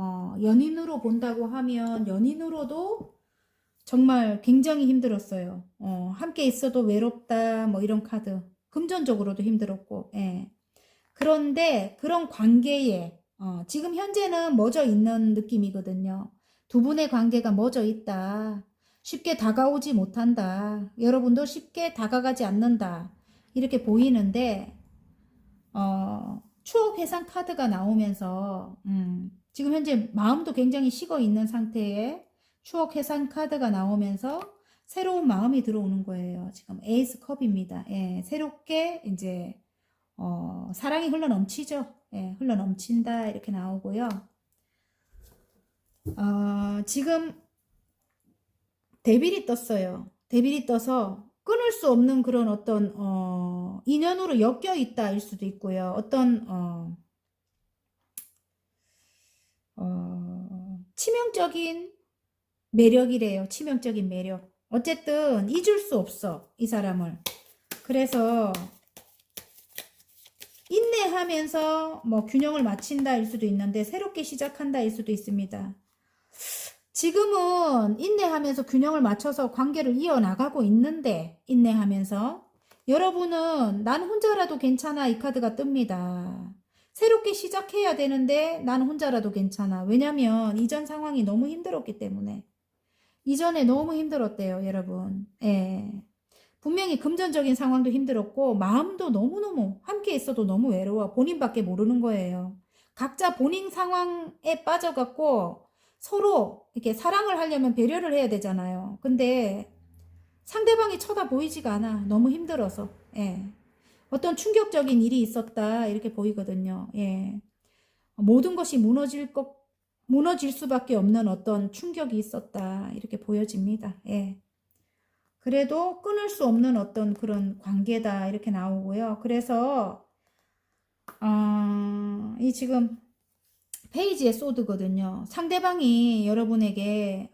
연인으로 본다고 하면 연인으로도 정말 굉장히 힘들었어요. 함께 있어도 외롭다 뭐 이런 카드. 금전적으로도 힘들었고. 예. 그런데 그런 관계에 지금 현재는 멎어 있는 느낌이거든요. 두 분의 관계가 멎어 있다. 쉽게 다가오지 못한다. 여러분도 쉽게 다가가지 않는다. 이렇게 보이는데 추억 회상 카드가 나오면서 지금 현재 마음도 굉장히 식어 있는 상태에 추억 회상 카드가 나오면서 새로운 마음이 들어오는 거예요. 지금 에이스 컵입니다. 예, 새롭게 이제 사랑이 흘러넘치죠. 예, 흘러넘친다 이렇게 나오고요. 지금 데빌이 떴어요. 데빌이 떠서 끊을 수 없는 그런 어떤 인연으로 엮여 있다 일 수도 있고요. 어떤 치명적인 매력이래요. 치명적인 매력. 어쨌든 잊을 수 없어. 이 사람을. 그래서 인내하면서 뭐 균형을 맞춘다 일 수도 있는데 새롭게 시작한다 일 수도 있습니다. 지금은 인내하면서 균형을 맞춰서 관계를 이어나가고 있는데 인내하면서 여러분은 난 혼자라도 괜찮아 이 카드가 뜹니다. 새롭게 시작해야 되는데 난 혼자라도 괜찮아. 왜냐면 이전 상황이 너무 힘들었기 때문에. 이전에 너무 힘들었대요 여러분. 예. 분명히 금전적인 상황도 힘들었고 마음도 너무너무 함께 있어도 너무 외로워. 본인밖에 모르는 거예요. 각자 본인 상황에 빠져갖고 서로 이렇게 사랑을 하려면 배려를 해야 되잖아요. 근데 상대방이 쳐다보이지가 않아. 너무 힘들어서. 예. 어떤 충격적인 일이 있었다 이렇게 보이거든요. 예. 모든 것이 무너질 수밖에 없는 어떤 충격이 있었다 이렇게 보여집니다. 예. 그래도 끊을 수 없는 어떤 그런 관계다 이렇게 나오고요. 그래서 이 지금 페이지의 소드거든요. 상대방이 여러분에게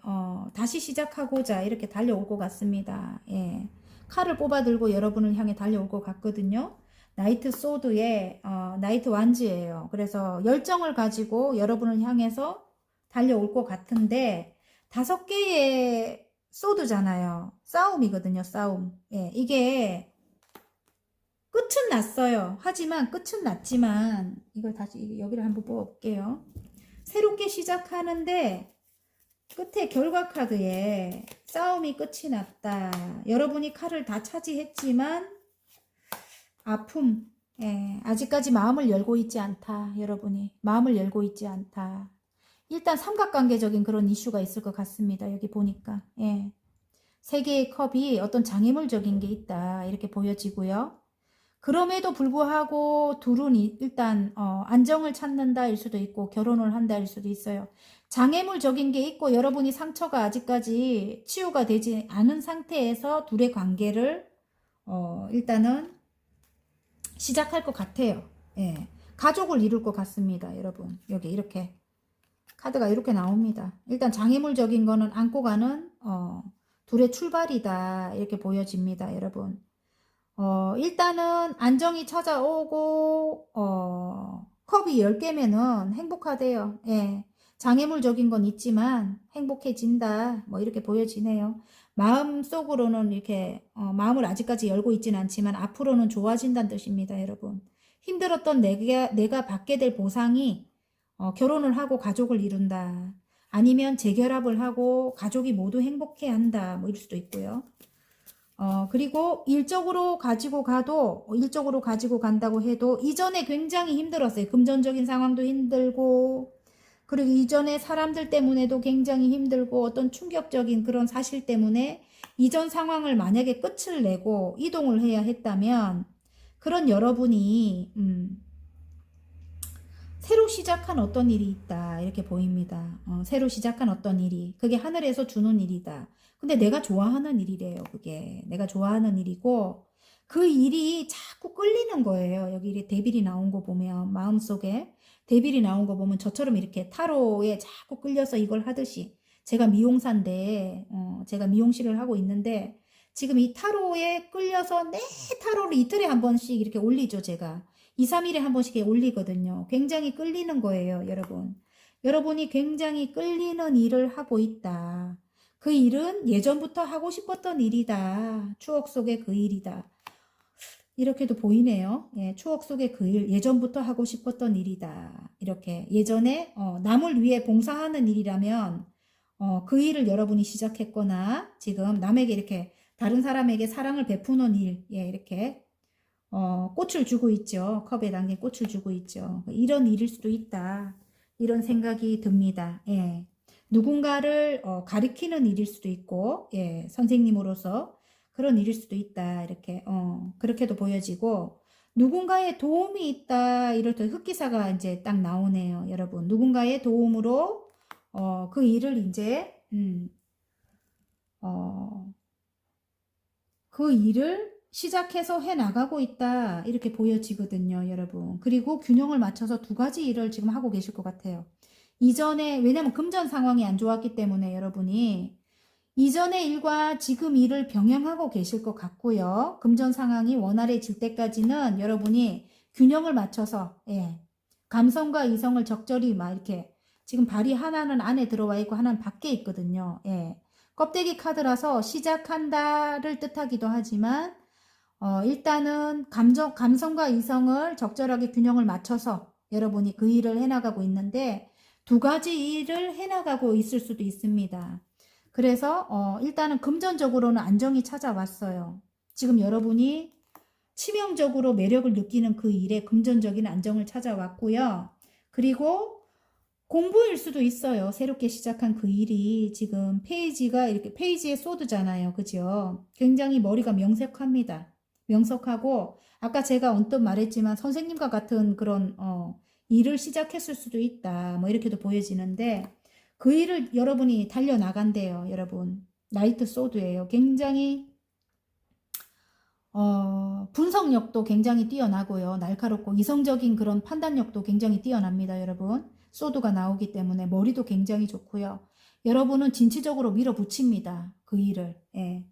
다시 시작하고자 이렇게 달려올 것 같습니다. 예. 칼을 뽑아 들고 여러분을 향해 달려올 것 같거든요. 나이트 소드의 나이트 완즈예요. 그래서 열정을 가지고 여러분을 향해서 달려올 것 같은데 5개의 소드잖아요. 싸움이거든요. 싸움. 예, 이게 끝은 났어요. 하지만 끝은 났지만 이걸 다시 여기를 한번 뽑아볼게요. 새롭게 시작하는데 끝에 결과 카드에 싸움이 끝이 났다. 여러분이 칼을 다 차지했지만 아픔. 예, 아직까지 마음을 열고 있지 않다. 여러분이 마음을 열고 있지 않다. 일단 삼각관계적인 그런 이슈가 있을 것 같습니다. 여기 보니까. 예. 3개의 컵이 어떤 장애물적인 게 있다. 이렇게 보여지고요. 그럼에도 불구하고 둘은 일단 안정을 찾는다 일 수도 있고 결혼을 한다 일 수도 있어요. 장애물적인 게 있고 여러분이 상처가 아직까지 치유가 되지 않은 상태에서 둘의 관계를 일단은 시작할 것 같아요. 예. 가족을 이룰 것 같습니다. 여러분 여기 이렇게 카드가 이렇게 나옵니다. 일단 장애물적인 거는 안고 가는 둘의 출발이다 이렇게 보여집니다. 여러분 일단은 안정이 찾아오고 컵이 10개면은 행복하대요. 예. 장애물적인 건 있지만 행복해진다 뭐 이렇게 보여지네요. 마음속으로는 이렇게 마음을 아직까지 열고 있지는 않지만 앞으로는 좋아진다는 뜻입니다. 여러분 힘들었던 내가 받게 될 보상이 결혼을 하고 가족을 이룬다. 아니면 재결합을 하고 가족이 모두 행복해한다. 뭐 이럴 수도 있고요. 그리고 일적으로 가지고 간다고 해도 이전에 굉장히 힘들었어요. 금전적인 상황도 힘들고 그리고 이전에 사람들 때문에도 굉장히 힘들고 어떤 충격적인 그런 사실 때문에 이전 상황을 만약에 끝을 내고 이동을 해야 했다면 그런 여러분이 새로 시작한 어떤 일이 있다 이렇게 보입니다. 새로 시작한 어떤 일이 그게 하늘에서 주는 일이다. 근데 내가 좋아하는 일이래요. 그게 내가 좋아하는 일이고 그 일이 자꾸 끌리는 거예요. 여기 이렇게 데빌이 나온 거 보면, 마음속에 데빌이 나온 거 보면 저처럼 이렇게 타로에 자꾸 끌려서 이걸 하듯이, 제가 미용사인데, 제가 미용실을 하고 있는데, 지금 이 타로에 끌려서 내 타로를 이틀에 한 번씩 이렇게 올리죠, 제가. 2, 3일에 한 번씩 이렇게 올리거든요. 굉장히 끌리는 거예요, 여러분. 여러분이 굉장히 끌리는 일을 하고 있다. 그 일은 예전부터 하고 싶었던 일이다. 추억 속의 그 일이다. 이렇게도 보이네요. 예, 추억 속의 그 일, 예전부터 하고 싶었던 일이다. 이렇게 예전에 남을 위해 봉사하는 일이라면 그 일을 여러분이 시작했거나 지금 남에게 이렇게 다른 사람에게 사랑을 베푸는 일, 예, 이렇게 꽃을 주고 있죠. 컵에 담긴 꽃을 주고 있죠. 이런 일일 수도 있다. 이런 생각이 듭니다. 예. 누군가를 가리키는 일일 수도 있고, 예, 선생님으로서 그런 일일 수도 있다. 이렇게 그렇게도 보여지고, 누군가의 도움이 있다. 이럴 때 흑기사가 이제 딱 나오네요, 여러분. 누군가의 도움으로 그 일을 이제 그 일을 시작해서 해 나가고 있다. 이렇게 보여지거든요, 여러분. 그리고 균형을 맞춰서 두 가지 일을 지금 하고 계실 것 같아요. 이전에, 왜냐면 금전 상황이 안 좋았기 때문에 여러분이 이전의 일과 지금 일을 병행하고 계실 것 같고요. 금전 상황이 원활해질 때까지는 여러분이 균형을 맞춰서, 예, 감성과 이성을 적절히 막 이렇게, 지금 발이 하나는 안에 들어와 있고 하나는 밖에 있거든요. 예. 껍데기 카드라서 시작한다를 뜻하기도 하지만, 일단은 감성과 이성을 적절하게 균형을 맞춰서 여러분이 그 일을 해나가고 있는데, 두 가지 일을 해나가고 있을 수도 있습니다. 그래서 일단은 금전적으로는 안정이 찾아왔어요. 지금 여러분이 치명적으로 매력을 느끼는 그 일에 금전적인 안정을 찾아왔고요. 그리고 공부일 수도 있어요. 새롭게 시작한 그 일이 지금 페이지가 이렇게 페이지에 쏘드잖아요. 그죠? 굉장히 머리가 명석합니다. 명석하고 아까 제가 언뜻 말했지만 선생님과 같은 그런 일을 시작했을 수도 있다. 뭐 이렇게도 보여지는데 그 일을 여러분이 달려나간대요. 여러분. 나이트 소드예요. 굉장히 분석력도 굉장히 뛰어나고요. 날카롭고 이성적인 그런 판단력도 굉장히 뛰어납니다. 여러분. 소드가 나오기 때문에 머리도 굉장히 좋고요. 여러분은 진취적으로 밀어붙입니다. 그 일을. 예.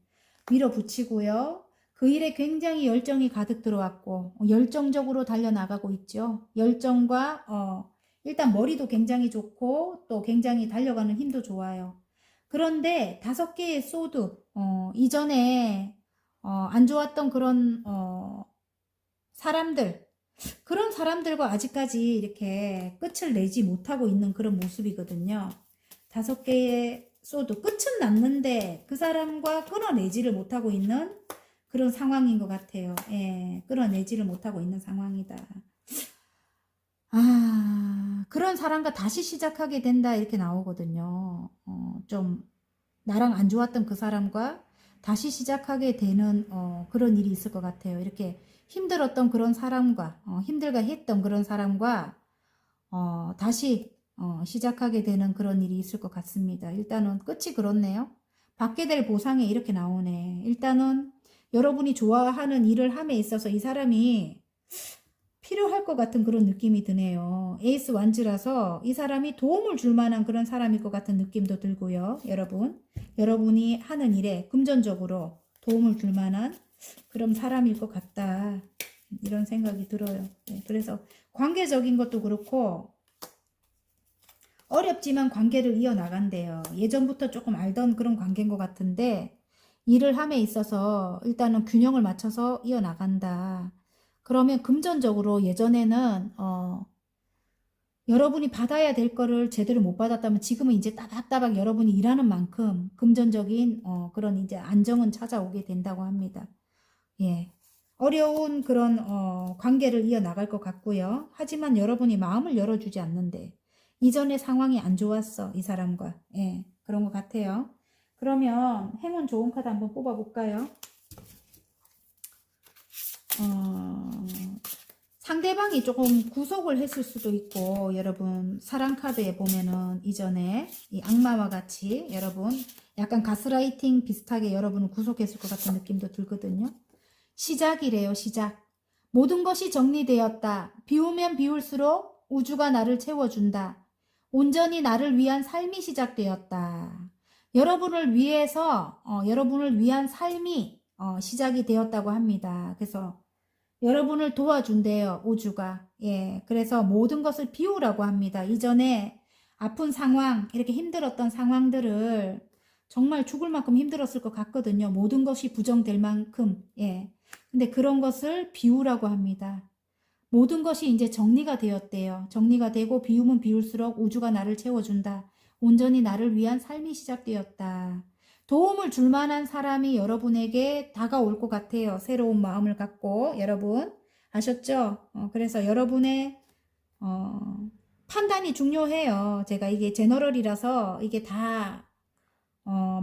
밀어붙이고요. 그 일에 굉장히 열정이 가득 들어왔고 열정적으로 달려나가고 있죠. 열정과 일단 머리도 굉장히 좋고 또 굉장히 달려가는 힘도 좋아요. 그런데 5개의 소드 이전에 안 좋았던 그런 사람들 그런 사람들과 아직까지 이렇게 끝을 내지 못하고 있는 그런 모습이거든요. 5개의 소드 끝은 났는데 그 사람과 끊어내지를 못하고 있는 그런 상황인 것 같아요. 예, 끌어내지를 못하고 있는 상황이다. 그런 사람과 다시 시작하게 된다 이렇게 나오거든요. 좀 나랑 안 좋았던 그 사람과 다시 시작하게 되는 그런 일이 있을 것 같아요. 이렇게 힘들었던 그런 사람과 힘들게 했던 그런 사람과 다시 시작하게 되는 그런 일이 있을 것 같습니다. 일단은 끝이 그렇네요. 받게 될 보상이 이렇게 나오네. 일단은 여러분이 좋아하는 일을 함에 있어서 이 사람이 필요할 것 같은 그런 느낌이 드네요. 에이스 완즈라서 이 사람이 도움을 줄 만한 그런 사람일 것 같은 느낌도 들고요. 여러분이 하는 일에 금전적으로 도움을 줄 만한 그런 사람일 것 같다. 이런 생각이 들어요. 네, 그래서 관계적인 것도 그렇고 어렵지만 관계를 이어나간대요. 예전부터 조금 알던 그런 관계인 것 같은데 일을 함에 있어서 일단은 균형을 맞춰서 이어나간다. 그러면 금전적으로 예전에는 여러분이 받아야 될 거를 제대로 못 받았다면 지금은 이제 따박따박 여러분이 일하는 만큼 금전적인 그런 이제 안정은 찾아오게 된다고 합니다. 예. 어려운 그런 관계를 이어나갈 것 같고요. 하지만 여러분이 마음을 열어주지 않는데 이전의 상황이 안 좋았어. 이 사람과. 예. 그런 것 같아요. 그러면 행운 좋은 카드 한번 뽑아볼까요? 상대방이 조금 구속을 했을 수도 있고 여러분 사랑 카드에 보면은 이전에 이 악마와 같이 여러분 약간 가스라이팅 비슷하게 여러분을 구속했을 것 같은 느낌도 들거든요. 시작이래요, 시작. 모든 것이 정리되었다. 비우면 비울수록 우주가 나를 채워준다. 온전히 나를 위한 삶이 시작되었다. 여러분을 위해서, 여러분을 위한 삶이 시작이 되었다고 합니다. 그래서 여러분을 도와준대요, 우주가. 예, 그래서 모든 것을 비우라고 합니다. 이전에 아픈 상황, 이렇게 힘들었던 상황들을 정말 죽을 만큼 힘들었을 것 같거든요. 모든 것이 부정될 만큼. 예. 근데 그런 것을 비우라고 합니다. 모든 것이 이제 정리가 되었대요. 정리가 되고 비우면 비울수록 우주가 나를 채워준다. 온전히 나를 위한 삶이 시작되었다. 도움을 줄 만한 사람이 여러분에게 다가올 것 같아요. 새로운 마음을 갖고. 여러분 아셨죠? 그래서 여러분의 판단이 중요해요. 제가 이게 제너럴이라서 이게 다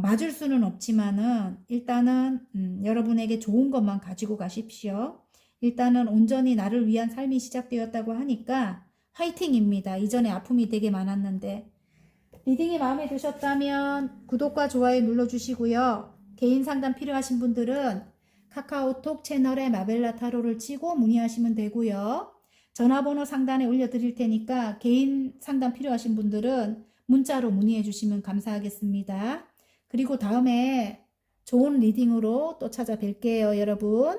맞을 수는 없지만은 일단은 여러분에게 좋은 것만 가지고 가십시오. 일단은 온전히 나를 위한 삶이 시작되었다고 하니까 화이팅입니다. 이전에 아픔이 되게 많았는데 리딩이 마음에 드셨다면 구독과 좋아요 눌러주시고요. 개인 상담 필요하신 분들은 카카오톡 채널에 마벨라 타로를 치고 문의하시면 되고요. 전화번호 상단에 올려드릴 테니까 개인 상담 필요하신 분들은 문자로 문의해 주시면 감사하겠습니다. 그리고 다음에 좋은 리딩으로 또 찾아뵐게요, 여러분.